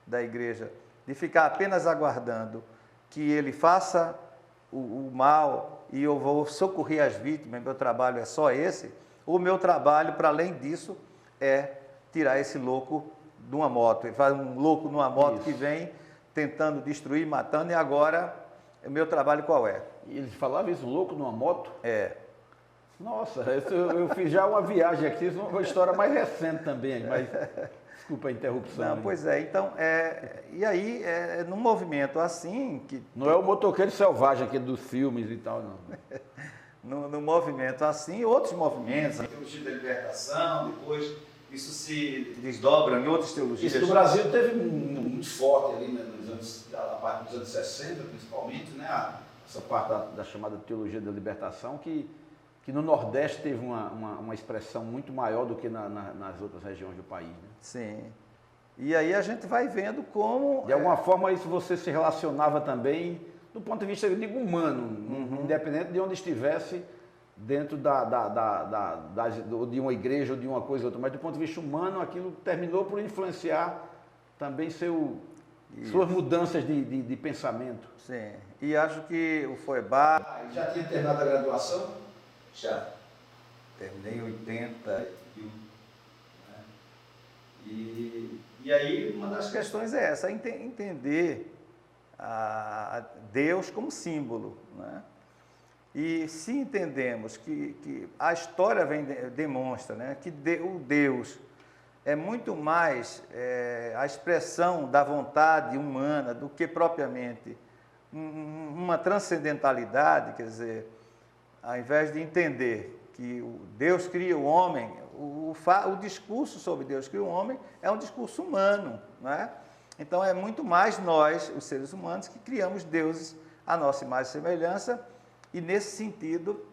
da igreja, de ficar apenas aguardando que ele faça o mal e eu vou socorrer as vítimas, meu trabalho é só esse, o meu trabalho, para além disso, é tirar esse louco de uma moto. Ele faz um louco numa moto que vem tentando destruir, matando, e agora, o meu trabalho qual é? E ele falava isso, louco numa moto? É. Nossa, eu fiz já uma viagem aqui, isso é uma história mais recente também, mas desculpa a interrupção. Não, pois é, então, e aí, num movimento assim... Não é o motoqueiro selvagem aqui dos filmes e tal, não. No movimento assim, outros movimentos, a teologia da libertação, depois isso se desdobra em outras teologias. Isso no Brasil teve muito forte ali, né, a parte dos anos 60, principalmente, né, essa parte da chamada teologia da libertação, que no Nordeste teve uma expressão muito maior do que nas outras regiões do país. Né? Sim. E aí a gente vai vendo como... De alguma forma isso você se relacionava também, do ponto de vista, eu digo, humano, independente de onde estivesse, dentro de uma igreja ou de uma coisa ou outra, mas do ponto de vista humano, aquilo terminou por influenciar também suas mudanças de pensamento. Sim. E acho que o Foebá... Já tinha terminado a graduação? Já. Terminei em 81. Né? E aí uma das questões é essa, entender a Deus como símbolo. Né? E se entendemos que a história demonstra, né, que o Deus é muito mais a expressão da vontade humana do que propriamente uma transcendentalidade, quer dizer, ao invés de entender que Deus cria o homem, o discurso sobre Deus cria o homem é um discurso humano, não é? Então é muito mais nós, os seres humanos, que criamos deuses à nossa imagem e semelhança, e nesse sentido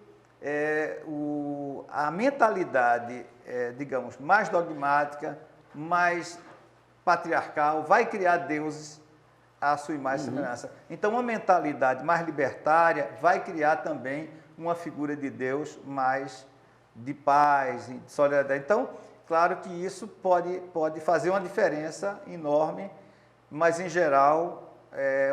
a mentalidade, digamos, mais dogmática, mais patriarcal, vai criar deuses à sua imagem e semelhança. Então uma mentalidade mais libertária vai criar também uma figura de Deus mais de paz, de solidariedade. Então, claro que isso pode fazer uma diferença enorme, mas, em geral,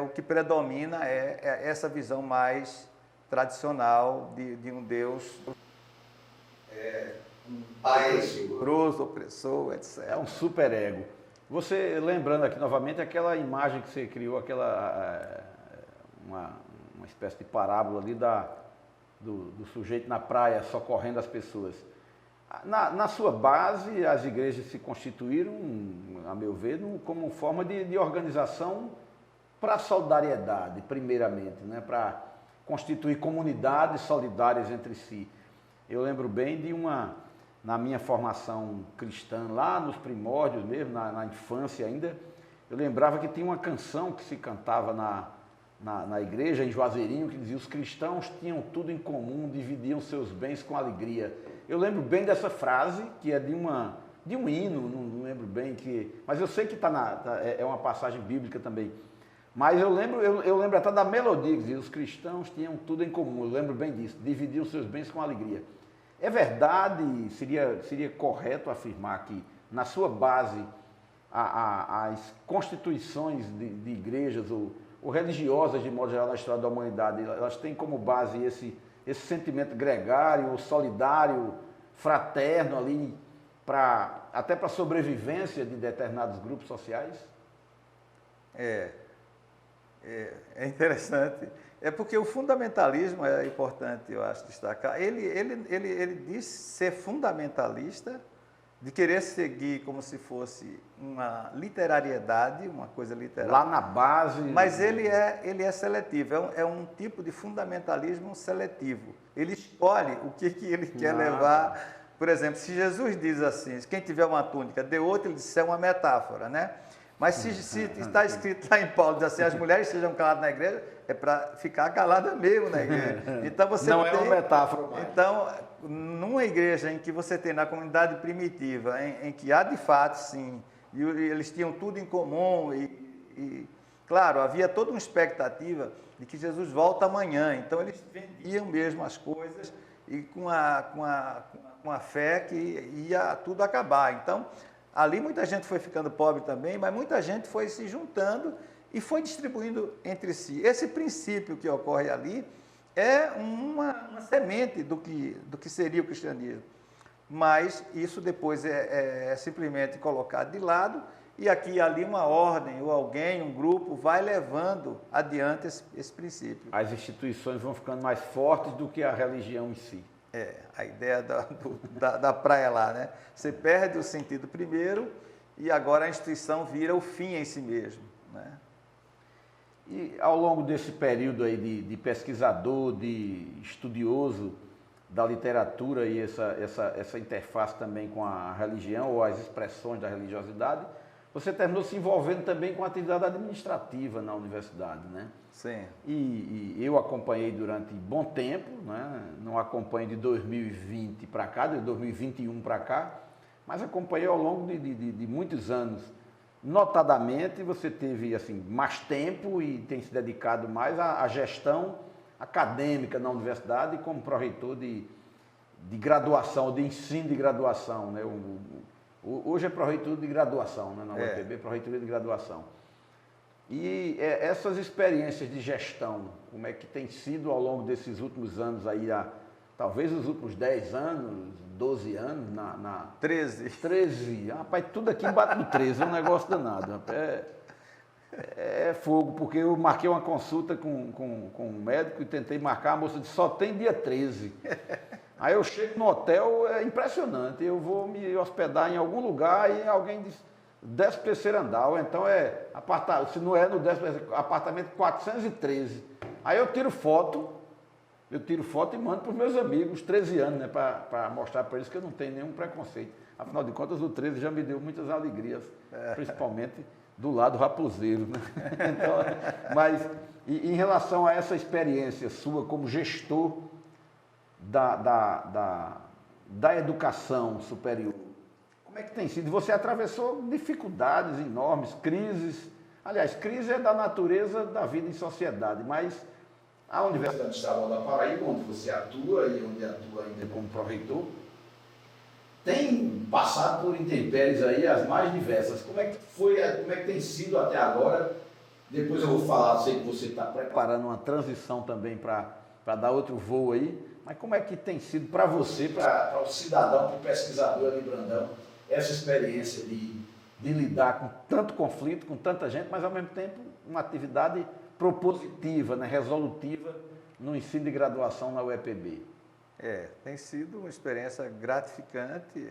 o que predomina é essa visão mais tradicional de um Deus um pai rigoroso, opressor, etc. É um superego. Você, lembrando aqui novamente, aquela imagem que você criou, uma espécie de parábola ali do sujeito na praia socorrendo as pessoas. Na sua base, as igrejas se constituíram, a meu ver, como forma de organização para a solidariedade, primeiramente, né? Para constituir comunidades solidárias entre si. Eu lembro bem na minha formação cristã, lá nos primórdios mesmo, na infância ainda, eu lembrava que tinha uma canção que se cantava na igreja, em Juazeirinho, que dizia: os cristãos tinham tudo em comum, dividiam seus bens com alegria. Eu lembro bem dessa frase, que é de um hino, não lembro bem, mas eu sei que é uma passagem bíblica também. Mas eu lembro até da melodia, que dizia: os cristãos tinham tudo em comum. Eu lembro bem disso, dividiam seus bens com alegria. É verdade, seria correto afirmar que, na sua base, as constituições de igrejas ou religiosas, de modo geral, na história da humanidade, elas têm como base esse sentimento gregário, solidário, fraterno ali, até para a sobrevivência de determinados grupos sociais? É interessante. É porque o fundamentalismo é importante, eu acho, destacar. Ele diz ser fundamentalista, de querer seguir como se fosse uma literariedade, uma coisa literária. Lá na base... Mas ele é seletivo, é um tipo de fundamentalismo seletivo. Ele escolhe o que ele quer levar. Por exemplo, se Jesus diz assim: quem tiver uma túnica, dê outra, ele diz: é uma metáfora, né? Mas se está escrito lá em Paulo, diz assim, as mulheres sejam caladas na igreja, é para ficar calada mesmo na igreja. Então você não é uma metáfora mais. Então, numa igreja em que você tem na comunidade primitiva, em que há de fato, sim, e eles tinham tudo em comum e claro, havia toda uma expectativa de que Jesus volta amanhã. Então eles vendiam mesmo as coisas e com a fé que ia tudo acabar. Então, ali muita gente foi ficando pobre também, mas muita gente foi se juntando e foi distribuindo entre si. Esse princípio que ocorre ali é uma semente do que seria o cristianismo. Mas isso depois é simplesmente colocado de lado e aqui e ali uma ordem, ou alguém, um grupo, vai levando adiante esse princípio. As instituições vão ficando mais fortes do que a religião em si. A ideia da praia lá, né? Você perde o sentido primeiro e agora a instituição vira o fim em si mesmo, né? E ao longo desse período aí de pesquisador, de estudioso da literatura e essa interface também com a religião ou as expressões da religiosidade, você terminou se envolvendo também com a atividade administrativa na universidade, né? Sim. E eu acompanhei durante bom tempo, né? Não acompanho de 2020 para cá, de 2021 para cá, mas acompanhei ao longo de muitos anos. Notadamente, você teve assim, mais tempo e tem se dedicado mais à gestão acadêmica na universidade como pró-reitor de graduação, de ensino de graduação, né? Hoje é pró-reitor de graduação, né? Na UEPB, pró-reitoria de graduação. E essas experiências de gestão, como é que tem sido ao longo desses últimos anos aí, talvez os últimos 10 anos, 12 anos, 13. Rapaz, tudo aqui bate no 13, é um negócio danado. Rapaz. É fogo, porque eu marquei uma consulta com um médico e tentei marcar, a moça disse, só tem dia 13. Aí eu chego no hotel, é impressionante, eu vou me hospedar em algum lugar e alguém diz, 13º andar, ou então se não é no 13º, apartamento 413. Aí eu tiro foto e mando para os meus amigos, 13 anos, né, para mostrar para eles que eu não tenho nenhum preconceito. Afinal de contas, o 13 já me deu muitas alegrias, principalmente do lado raposeiro, né? Então, mas em relação a essa experiência sua como gestor da educação superior, como é que tem sido? Você atravessou dificuldades enormes, crises. Aliás, crise é da natureza da vida em sociedade, mas a Universidade Estadual da Paraíba, onde você atua e onde atua ainda como pró-reitor, tem passado por intempéries aí as mais diversas. Como é que tem sido até agora? Depois eu vou falar, sei que você está preparando uma transição também para dar outro voo aí, mas como é que tem sido para você, para o cidadão, para o pesquisador ali, Brandão, essa experiência de lidar com tanto conflito, com tanta gente, mas ao mesmo tempo uma atividade propositiva, né, resolutiva no ensino de graduação na UEPB? Tem sido uma experiência gratificante,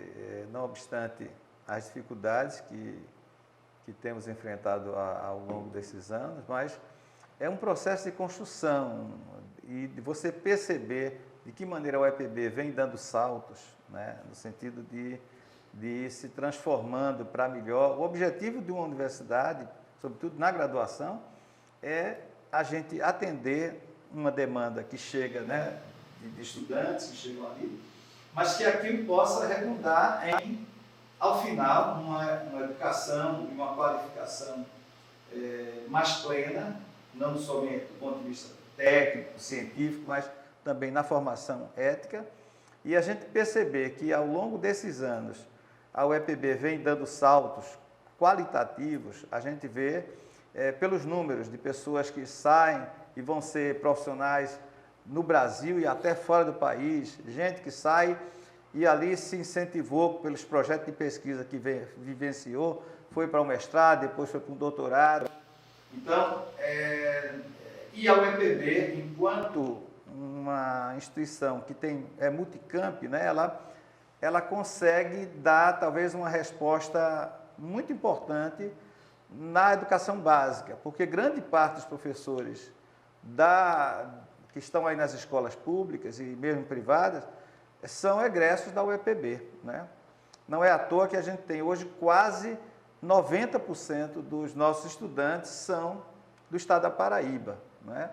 não obstante as dificuldades que temos enfrentado ao longo desses anos, mas é um processo de construção e de você perceber de que maneira a UEPB vem dando saltos, né, no sentido de se transformando para melhor. O objetivo de uma universidade, sobretudo na graduação, é a gente atender uma demanda que chega, né, de estudantes que chegam ali, mas que aquilo possa redundar em, ao final, uma educação e uma qualificação mais plena, não somente do ponto de vista técnico, científico, mas também na formação ética, e a gente perceber que ao longo desses anos a UEPB vem dando saltos qualitativos, a gente vê pelos números de pessoas que saem e vão ser profissionais no Brasil e até fora do país, gente que sai e ali se incentivou pelos projetos de pesquisa que vivenciou, foi para o mestrado, depois foi para o doutorado. Então, e a UEPB, enquanto uma instituição que é multicamp, né, ela consegue dar talvez uma resposta muito importante na educação básica, porque grande parte dos professores que estão aí nas escolas públicas e mesmo privadas são egressos da UEPB, né? Não é à toa que a gente tem hoje quase 90% dos nossos estudantes são do estado da Paraíba, né?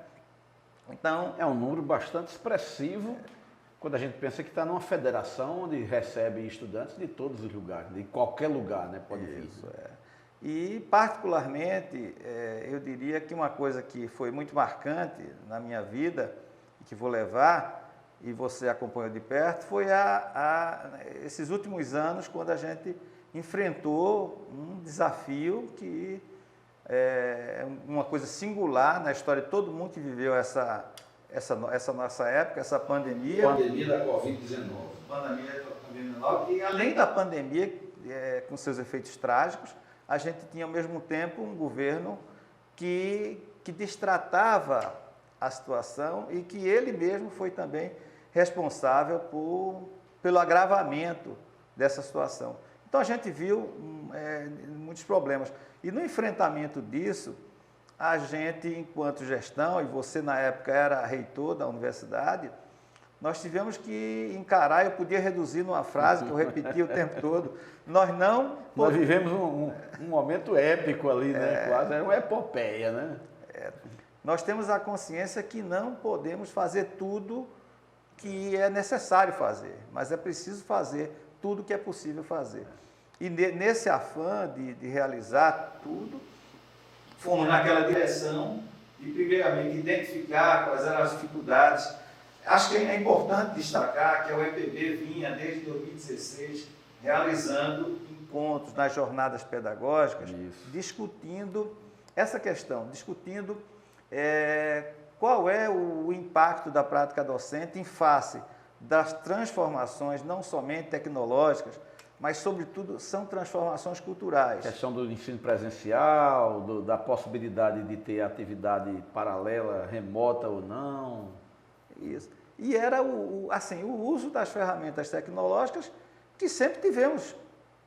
Então, é um número bastante expressivo quando a gente pensa que está numa federação onde recebe estudantes de todos os lugares, de qualquer lugar, né? Pode vir. Isso, E, particularmente, eu diria que uma coisa que foi muito marcante na minha vida, e que vou levar, e você acompanhou de perto, foi esses últimos anos, quando a gente enfrentou um desafio que é uma coisa singular na história de todo mundo que viveu essa nossa época, essa pandemia. Pandemia da Covid-19. Pandemia da Covid-19. E, além da pandemia, com seus efeitos trágicos, a gente tinha, ao mesmo tempo, um governo que destratava a situação e que ele mesmo foi também responsável pelo agravamento dessa situação. Então, a gente viu muitos problemas. E, no enfrentamento disso, a gente, enquanto gestão, e você, na época, era reitor da universidade, nós tivemos que encarar, eu podia reduzir numa frase que eu repeti o tempo todo, nós vivemos um momento épico ali, né? Quase era uma epopeia, né? Nós temos a consciência que não podemos fazer tudo que é necessário fazer, mas é preciso fazer tudo que é possível fazer. E nesse afã de realizar tudo, fomos naquela direção de, primeiramente, identificar quais eram as dificuldades. Acho que é importante destacar que a UEPB vinha, desde 2016, realizando encontros nas jornadas pedagógicas, discutindo essa questão, discutindo qual é o impacto da prática docente em face das transformações, não somente tecnológicas, mas, sobretudo, são transformações culturais. A questão do ensino presencial, da possibilidade de ter atividade paralela, remota ou não. Isso. E era o uso das ferramentas tecnológicas que sempre tivemos.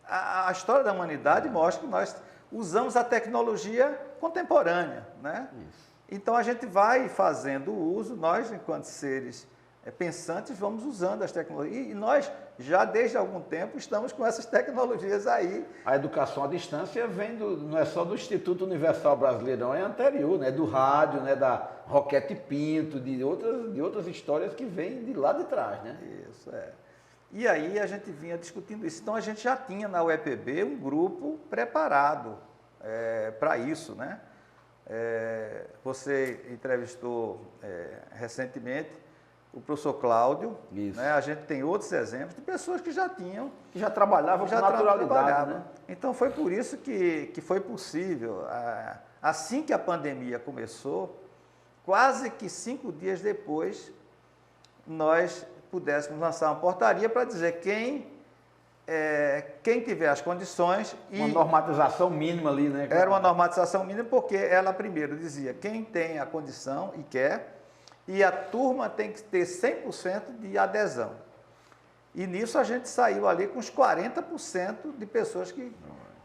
A história da humanidade mostra que nós usamos a tecnologia contemporânea, né? Isso. Então, a gente vai fazendo o uso, nós, enquanto seres pensantes, vamos usando as tecnologias. E nós, já desde algum tempo, estamos com essas tecnologias aí. A educação à distância vem não é só do Instituto Universal Brasileiro, não, é anterior, né? Do rádio, né? Da Roquete Pinto, de outras histórias que vêm de lá de trás, né? Isso, E aí a gente vinha discutindo isso. Então, a gente já tinha na UEPB um grupo preparado para isso, né? Você entrevistou recentemente o professor Cláudio, né? A gente tem outros exemplos de pessoas que já tinham... Que já trabalhavam com naturalidade, né? Então, foi por isso que foi possível. Assim que a pandemia começou, quase que 5 dias depois, nós pudéssemos lançar uma portaria para dizer quem tiver as condições... Uma normatização mínima ali, né? Era uma normatização mínima porque ela primeiro dizia quem tem a condição e quer... E a turma tem que ter 100% de adesão. E nisso a gente saiu ali com uns 40% de pessoas que...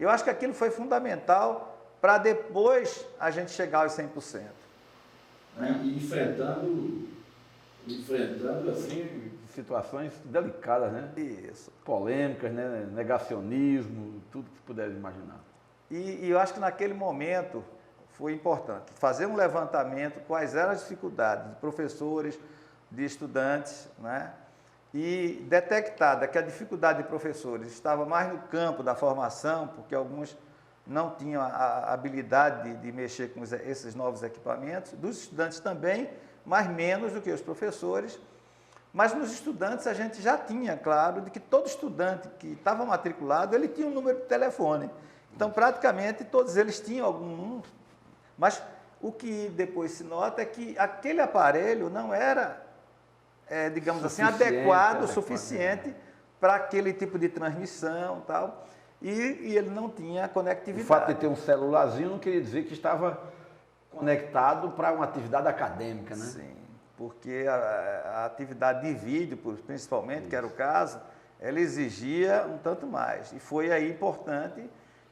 Eu acho que aquilo foi fundamental para depois a gente chegar aos 100%. Né? E enfrentando assim, situações delicadas, né? Isso. Polêmicas, né? Negacionismo, tudo que você puder imaginar. E eu acho que naquele momento... foi importante fazer um levantamento, quais eram as dificuldades de professores, de estudantes, né? E detectada que a dificuldade de professores estava mais no campo da formação, porque alguns não tinham a habilidade de mexer com esses novos equipamentos, dos estudantes também, mas menos do que os professores. Mas nos estudantes a gente já tinha claro de que todo estudante que estava matriculado, ele tinha um número de telefone. Então, praticamente, todos eles tinham algum... Mas o que depois se nota é que aquele aparelho não era, digamos assim, adequado o suficiente para aquele tipo de transmissão e tal, e ele não tinha conectividade. O fato de ter um celularzinho não queria dizer que estava conectado para uma atividade acadêmica, né? Sim, porque a atividade de vídeo, principalmente, que era o caso, ela exigia um tanto mais. E foi aí importante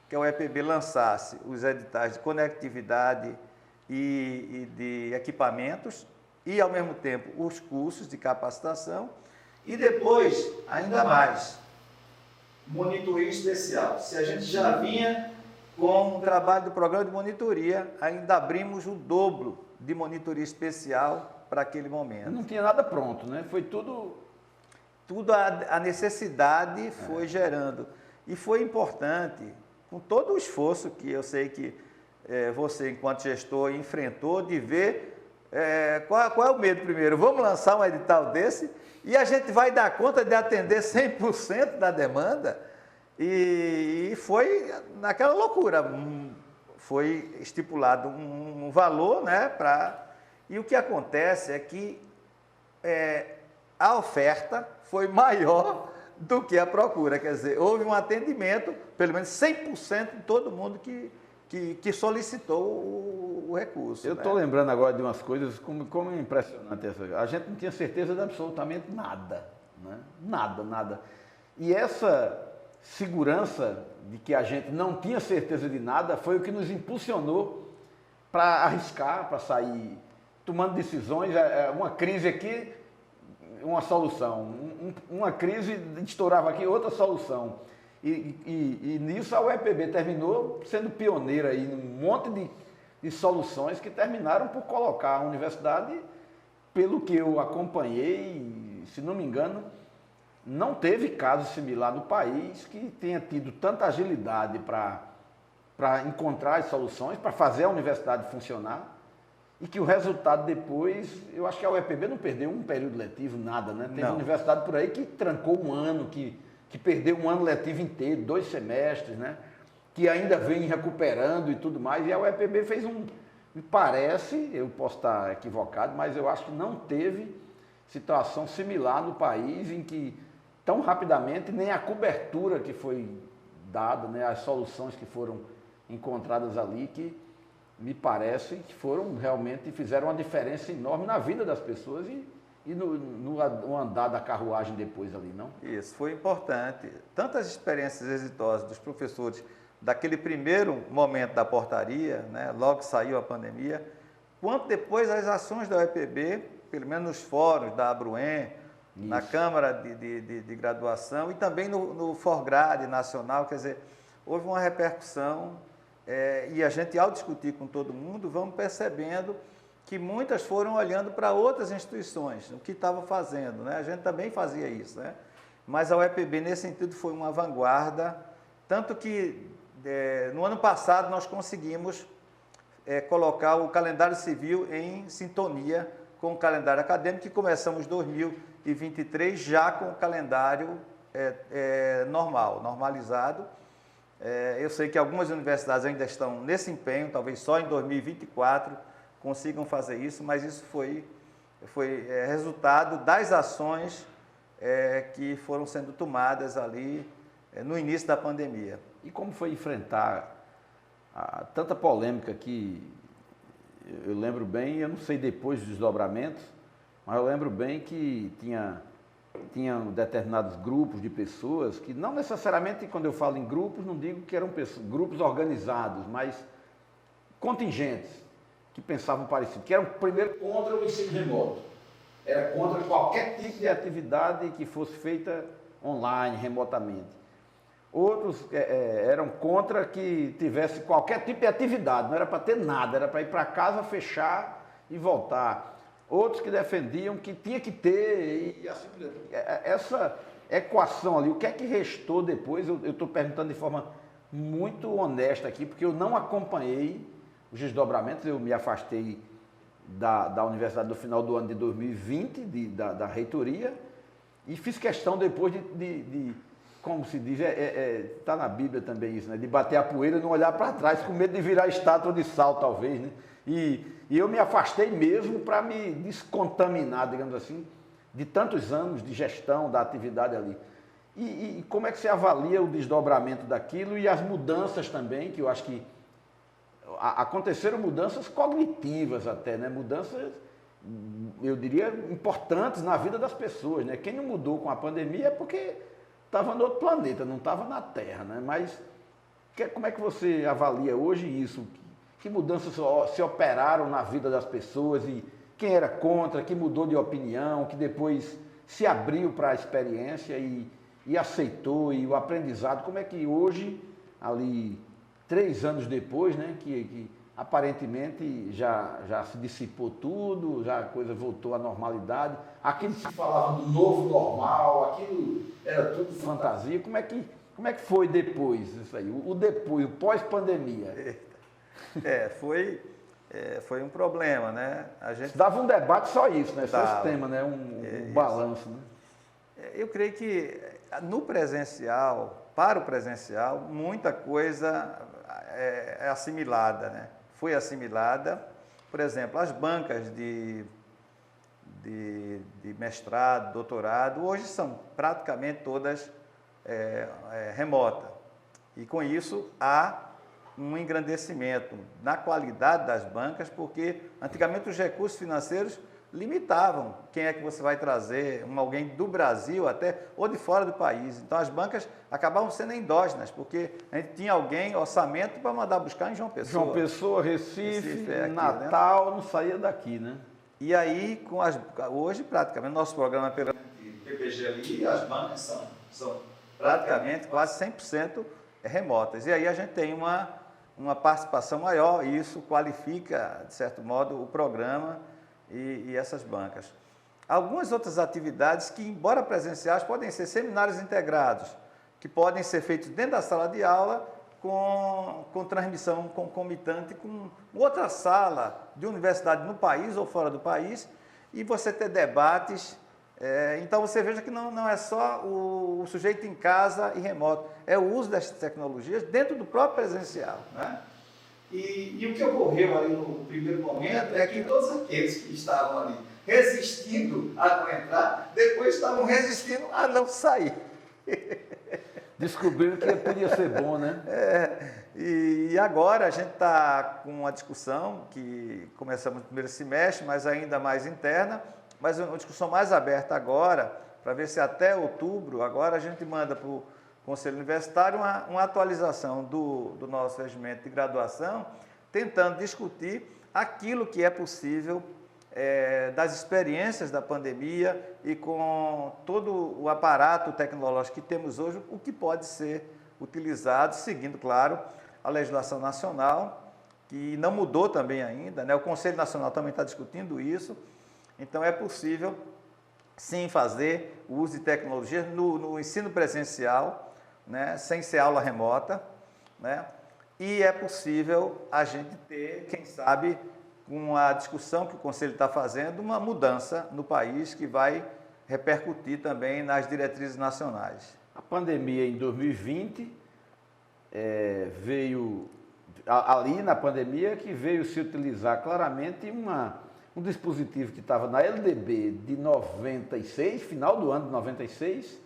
que a UEPB lançasse os editais de conectividade e de equipamentos e, ao mesmo tempo, os cursos de capacitação e depois, ainda mais, monitoria especial. Se a gente já vinha Com o trabalho do programa de monitoria, ainda abrimos o dobro de monitoria especial para aquele momento. Não tinha nada pronto, né? Foi tudo... Tudo a necessidade foi gerando. E foi importante, com todo o esforço que eu sei que você, enquanto gestor, enfrentou, de ver qual é o medo primeiro. Vamos lançar um edital desse e a gente vai dar conta de atender 100% da demanda? E foi naquela loucura. Foi estipulado um valor, né? E o que acontece é que a oferta foi maior do que a procura. Quer dizer, houve um atendimento, pelo menos 100% de todo mundo que solicitou o recurso. Eu estou lembrando agora de umas coisas como é impressionante essa. A gente não tinha certeza de absolutamente nada, né? Nada. E essa segurança de que a gente não tinha certeza de nada foi o que nos impulsionou para arriscar, para sair tomando decisões. Uma crise aqui, uma solução. Uma crise estourava aqui, outra solução. E nisso a UEPB terminou sendo pioneira aí num monte de soluções que terminaram por colocar a universidade, pelo que eu acompanhei, se não me engano, não teve caso similar no país que tenha tido tanta agilidade para encontrar as soluções, para fazer a universidade funcionar, e que o resultado depois, eu acho que a UEPB não perdeu um período letivo, nada, né? Tem universidade por aí que trancou um ano, que perdeu um ano letivo inteiro, 2 semestres, né? Que ainda vem recuperando e tudo mais, e a UEPB fez me parece, eu posso estar equivocado, mas eu acho que não teve situação similar no país em que tão rapidamente, nem a cobertura que foi dada, né, as soluções que foram encontradas ali, que me parece que foram realmente, fizeram uma diferença enorme na vida das pessoas e no andar da carruagem depois ali, não? Isso, foi importante. Tantas experiências exitosas dos professores daquele primeiro momento da portaria, né, logo que saiu a pandemia, quanto depois as ações da UEPB, pelo menos nos fóruns da Abruen, na Câmara de Graduação e também no Forgrade Nacional, quer dizer, houve uma repercussão e a gente, ao discutir com todo mundo, vamos percebendo que muitas foram olhando para outras instituições, o que estavam fazendo, né? A gente também fazia isso, né? Mas a UEPB, nesse sentido, foi uma vanguarda, tanto que no ano passado nós conseguimos colocar o calendário civil em sintonia com o calendário acadêmico, que começamos 2023 já com o calendário normalizado. Eu sei que algumas universidades ainda estão nesse empenho, talvez só em 2024 consigam fazer isso, mas isso foi resultado das ações que foram sendo tomadas ali no início da pandemia. E como foi enfrentar tanta polêmica que eu lembro bem, eu não sei depois dos desdobramentos, mas eu lembro bem que tinham determinados grupos de pessoas que não necessariamente, quando eu falo em grupos, não digo que eram grupos organizados, mas contingentes, que pensavam parecido, que eram primeiro contra o ensino remoto, era contra qualquer tipo de atividade que fosse feita online, remotamente. Outros eram contra que tivesse qualquer tipo de atividade, não era para ter nada, era para ir para casa, fechar e voltar. Outros que defendiam que tinha que ter, e assim por diante. Essa equação ali, o que é que restou depois, eu estou perguntando de forma muito honesta aqui, porque eu não acompanhei os desdobramentos, eu me afastei da universidade no final do ano de 2020, da reitoria, e fiz questão depois de como se diz, está na Bíblia também isso, né? De bater a poeira e não olhar para trás, com medo de virar estátua de sal, talvez, né? E eu me afastei mesmo para me descontaminar, digamos assim, de tantos anos de gestão da atividade ali. E como é que você avalia o desdobramento daquilo e as mudanças também, que eu acho que aconteceram mudanças cognitivas até, né? Mudanças, eu diria, importantes na vida das pessoas, né? Quem não mudou com a pandemia é porque estava no outro planeta, não estava na Terra, né? Mas como é que você avalia hoje isso? Que mudanças se operaram na vida das pessoas e quem era contra, que mudou de opinião, que depois se abriu para a experiência e aceitou, e o aprendizado, como é que hoje, ali 3 anos depois, né, que aparentemente já se dissipou tudo, já a coisa voltou à normalidade. Aquilo que se falava do novo normal, aquilo era tudo fantasia. Como é que foi depois isso aí? O depois, o pós-pandemia? Foi um problema, né? A gente dava um debate só isso, né? Só esse tema, né? Um balanço, né? Eu creio que no presencial, para o presencial, muita coisa é assimilada, né? Foi assimilada. Por exemplo, as bancas de mestrado, doutorado, hoje são praticamente todas remotas. E com isso há um engrandecimento na qualidade das bancas, porque antigamente os recursos financeiros limitavam quem é que você vai trazer, alguém do Brasil até, ou de fora do país. Então as bancas acabavam sendo endógenas, porque a gente tinha alguém, orçamento, para mandar buscar em João Pessoa. João Pessoa, Recife aqui, Natal, né? Não saía daqui, né? E aí, hoje praticamente, nosso programa pela PPGLI, as bancas são praticamente quase 100% remotas. E aí a gente tem uma participação maior, e isso qualifica, de certo modo, o programa e essas bancas. Algumas outras atividades que, embora presenciais, podem ser seminários integrados, que podem ser feitos dentro da sala de aula com transmissão concomitante com outra sala de universidade no país ou fora do país, e você ter debates. Então você veja que não é só o sujeito em casa e remoto, é o uso dessas tecnologias dentro do próprio presencial, né? E o que ocorreu ali no primeiro momento é que todos aqueles que estavam ali resistindo a não entrar, depois estavam resistindo a não sair. Descobriram que podia ser bom, né? E agora a gente está com uma discussão que começamos no primeiro semestre, mas ainda mais interna, mas uma discussão mais aberta agora, para ver se até outubro, agora a gente manda para o Conselho Universitário uma atualização do nosso regimento de graduação, tentando discutir aquilo que é possível das experiências da pandemia e com todo o aparato tecnológico que temos hoje, o que pode ser utilizado, seguindo, claro, a legislação nacional, que não mudou também ainda, né? O Conselho Nacional também está discutindo isso. Então, é possível, sim, fazer o uso de tecnologia no ensino presencial, né, sem ser aula remota, né? E é possível a gente ter, quem sabe, com a discussão que o Conselho está fazendo, uma mudança no país que vai repercutir também nas diretrizes nacionais. A pandemia em 2020 veio, ali na pandemia, que veio se utilizar claramente um dispositivo que estava na LDB de 96, final do ano de 96,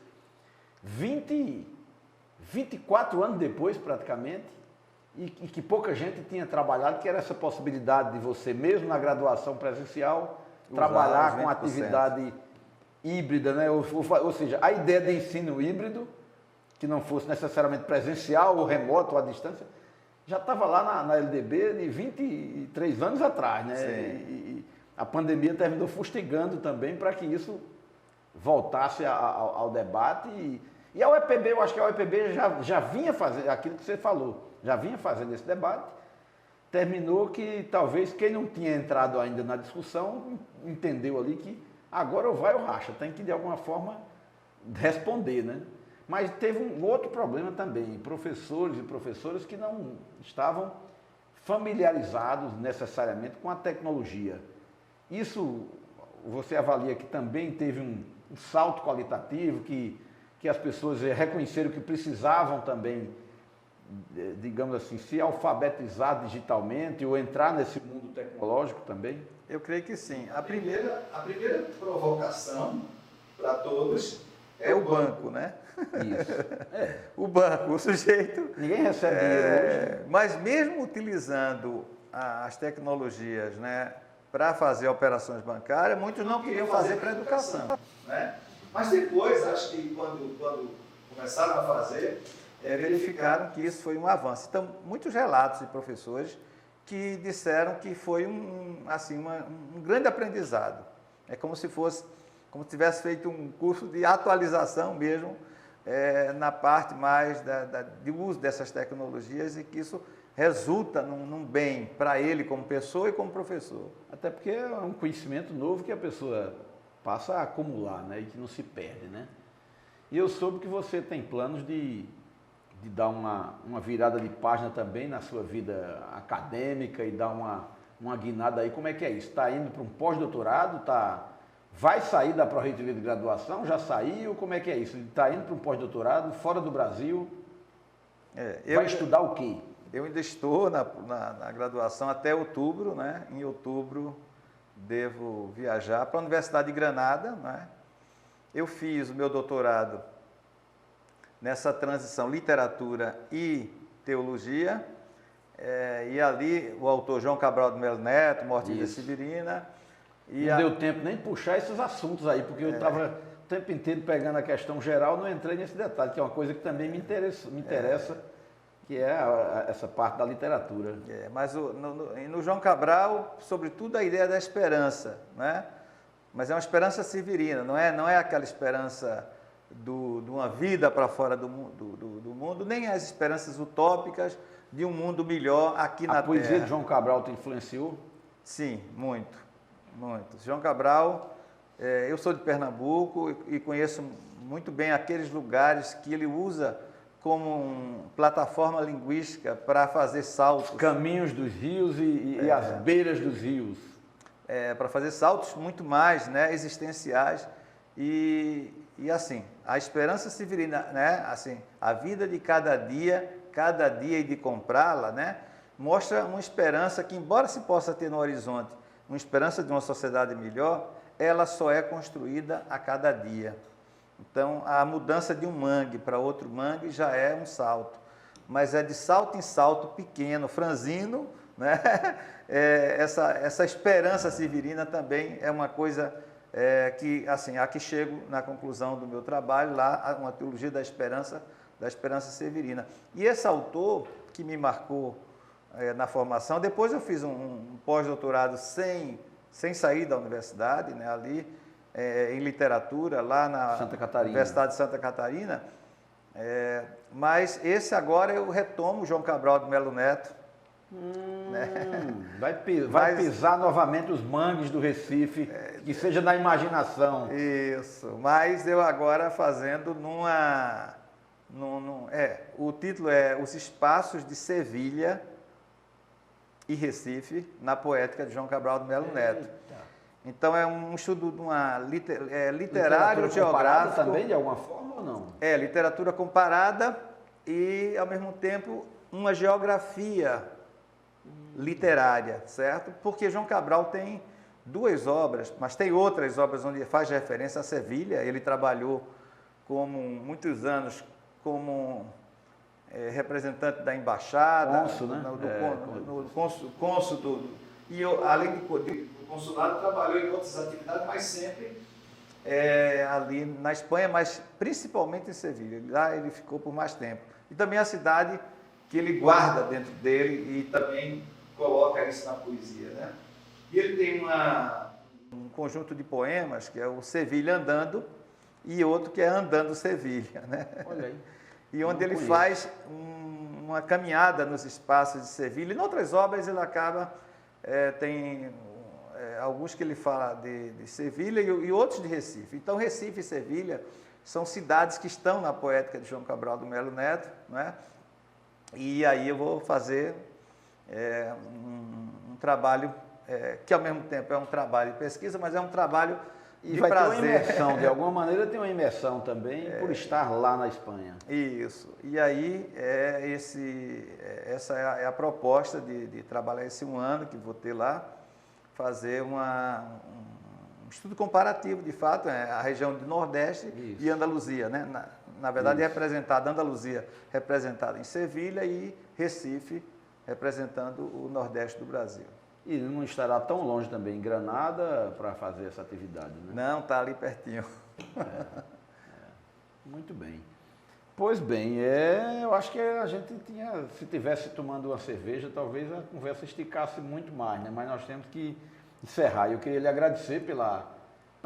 24 anos depois praticamente, e que pouca gente tinha trabalhado, que era essa possibilidade de você, mesmo na graduação presencial, trabalhar com atividade híbrida, né? Ou seja, a ideia de ensino híbrido, que não fosse necessariamente presencial ou remoto ou à distância, já estava lá na LDB de 23 anos atrás, né? E a pandemia terminou fustigando também para que isso voltasse ao debate. E a UEPB, eu acho que a UEPB já vinha fazendo aquilo que você falou, já vinha fazendo esse debate. Terminou que talvez quem não tinha entrado ainda na discussão entendeu ali que agora ou vai ou racha, tem que de alguma forma responder, né? Mas teve um outro problema também, professores e professoras que não estavam familiarizados necessariamente com a tecnologia. Isso você avalia que também teve um salto qualitativo, que as pessoas reconheceram que precisavam também, digamos assim, se alfabetizar digitalmente ou entrar nesse mundo tecnológico também? Eu creio que sim. A primeira provocação para todos é o banco, né? Isso. O banco, o sujeito... Ninguém recebe dinheiro hoje. Mas mesmo utilizando as tecnologias, né, para fazer operações bancárias, muitos não queriam fazer para a educação, né? Mas depois, acho que quando começaram a fazer, verificaram que isso foi um avanço. Então, muitos relatos de professores que disseram que foi um grande aprendizado. É como se tivesse feito um curso de atualização mesmo na parte mais de uso dessas tecnologias e que isso resulta num bem para ele como pessoa e como professor. Até porque é um conhecimento novo que a pessoa passa a acumular, né? E que não se perde, né? E eu soube que você tem planos de dar uma virada de página também na sua vida acadêmica e dar uma guinada aí. Como é que é isso? Está indo para um pós-doutorado? Vai sair da Pró-Reitoria de Graduação? Já saiu? Como é que é isso? Está indo para um pós-doutorado fora do Brasil? Vai estudar o quê? Eu ainda estou na graduação até outubro, né? Em outubro devo viajar para a Universidade de Granada, né? Eu fiz o meu doutorado nessa transição literatura e teologia, e ali o autor João Cabral de Melo Neto, Morte de Severina. Não deu tempo nem de puxar esses assuntos aí, porque eu estava o tempo inteiro pegando a questão geral, não entrei nesse detalhe, que é uma coisa que também me interessa, que é essa parte da literatura. Mas no João Cabral, sobretudo a ideia da esperança, né? Mas é uma esperança severina, não é aquela esperança de uma vida para fora do mundo, nem as esperanças utópicas de um mundo melhor aqui na Terra. A poesia de João Cabral te influenciou? Sim, muito, muito. João Cabral, eu sou de Pernambuco e conheço muito bem aqueles lugares que ele usa como plataforma linguística para fazer saltos. Os caminhos dos rios e as beiras dos rios. Para fazer saltos muito mais, né, existenciais e assim, a esperança severina, né, assim, a vida de cada dia e de comprá-la, né, mostra uma esperança que, embora se possa ter no horizonte uma esperança de uma sociedade melhor, ela só é construída a cada dia. Então, a mudança de um mangue para outro mangue já é um salto, mas é de salto em salto pequeno, franzino, né? Essa esperança severina também é uma coisa que, assim, aqui chego na conclusão do meu trabalho, lá, uma teologia da esperança severina. E esse autor que me marcou na formação, depois eu fiz um pós-doutorado sem sair da universidade, né, ali, em literatura, lá na Universidade de Santa Catarina, mas esse agora eu retomo, João Cabral de Melo Neto. Vai pisar novamente os mangues do Recife, que seja na imaginação. Isso, mas eu agora fazendo o título é Os Espaços de Sevilha e Recife na Poética de João Cabral de Melo Neto. Então é um estudo de uma literário geográfico também de alguma forma ou não? Literatura comparada e ao mesmo tempo uma geografia literária, certo? Porque João Cabral tem duas obras, mas tem outras obras onde ele faz referência a Sevilha. Ele trabalhou muitos anos como representante da embaixada, cônsul e além do consulado trabalhou em outras atividades, mas sempre ali na Espanha, mas principalmente em Sevilha. Lá ele ficou por mais tempo. E também a cidade que ele guarda dentro dele e também coloca isso na poesia, né? E ele tem um conjunto de poemas que é o Sevilha Andando e outro que é Andando Sevilha, né? Olha aí. E onde ele faz uma caminhada nos espaços de Sevilha. Em outras obras ele acaba, tem alguns que ele fala de Sevilha e outros de Recife. Então Recife e Sevilha são cidades que estão na poética de João Cabral do Melo Neto, né? E aí eu vou fazer um trabalho que ao mesmo tempo é um trabalho de pesquisa, mas é um trabalho de vai prazer. Ter uma imersão, de alguma maneira tem uma imersão também por estar lá na Espanha. Isso. E aí essa é a proposta de trabalhar esse um ano que vou ter lá, fazer um estudo comparativo, de fato, a região do Nordeste e Andaluzia, né? Na verdade, Andaluzia representada em Sevilha e Recife representando o Nordeste do Brasil. E não estará tão longe também em Granada para fazer essa atividade, né? Não, está ali pertinho. Muito bem. Pois bem, eu acho que a gente se tivesse tomando uma cerveja, talvez a conversa esticasse muito mais, né? Mas nós temos que encerrar. Eu queria lhe agradecer pela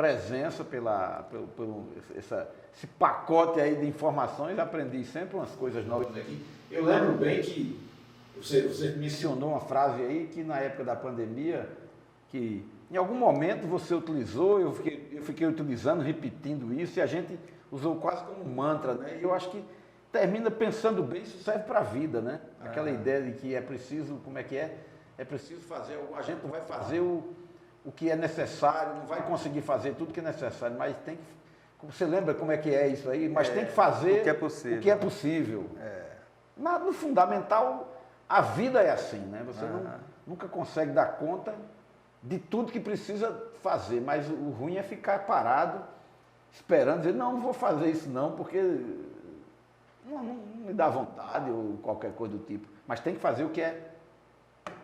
presença, pelo esse pacote aí de informações. Aprendi sempre umas coisas novas aqui. Eu lembro bem que você mencionou uma frase aí que na época da pandemia, que em algum momento você utilizou, eu fiquei utilizando, repetindo isso, e a gente usou quase como um mantra, né? E eu acho que termina pensando bem, isso serve para a vida, né? Aquela ideia de que é preciso, como é que é? É preciso fazer, a gente não vai fazer o que é necessário, não vai conseguir fazer tudo que é necessário, mas tem que, você lembra como é que é isso aí? Mas tem que fazer o que é possível. O que é possível. No fundamental, a vida é assim, né? Você nunca consegue dar conta de tudo que precisa fazer, mas o ruim é ficar parado, esperando, dizer, não vou fazer isso não, porque não me dá vontade ou qualquer coisa do tipo. Mas tem que fazer o que é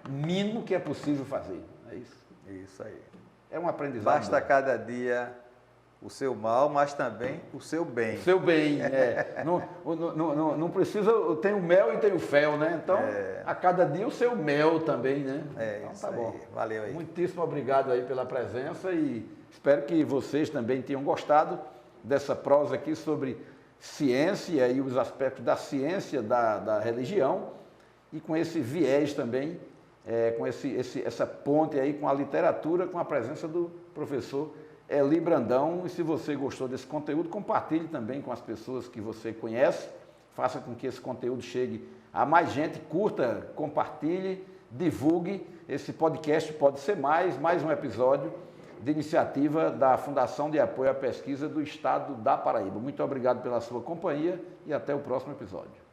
mínimo que é possível fazer. É isso? Isso aí. É um aprendizado. Basta cada dia o seu mal, mas também o seu bem. O seu bem, não precisa, tem o mel e tem o fel, né? Então, a cada dia o seu mel também, né? Então, isso tá bom. aí. Valeu aí. Muitíssimo obrigado aí pela presença e espero que vocês também tenham gostado dessa prosa aqui sobre ciência e os aspectos da ciência da religião e com esse viés também, com essa ponte aí com a literatura, com a presença do professor Eli Brandão. E se você gostou desse conteúdo, compartilhe também com as pessoas que você conhece, faça com que esse conteúdo chegue a mais gente, curta, compartilhe, divulgue. Esse podcast pode ser mais um episódio de iniciativa da Fundação de Apoio à Pesquisa do Estado da Paraíba. Muito obrigado pela sua companhia e até o próximo episódio.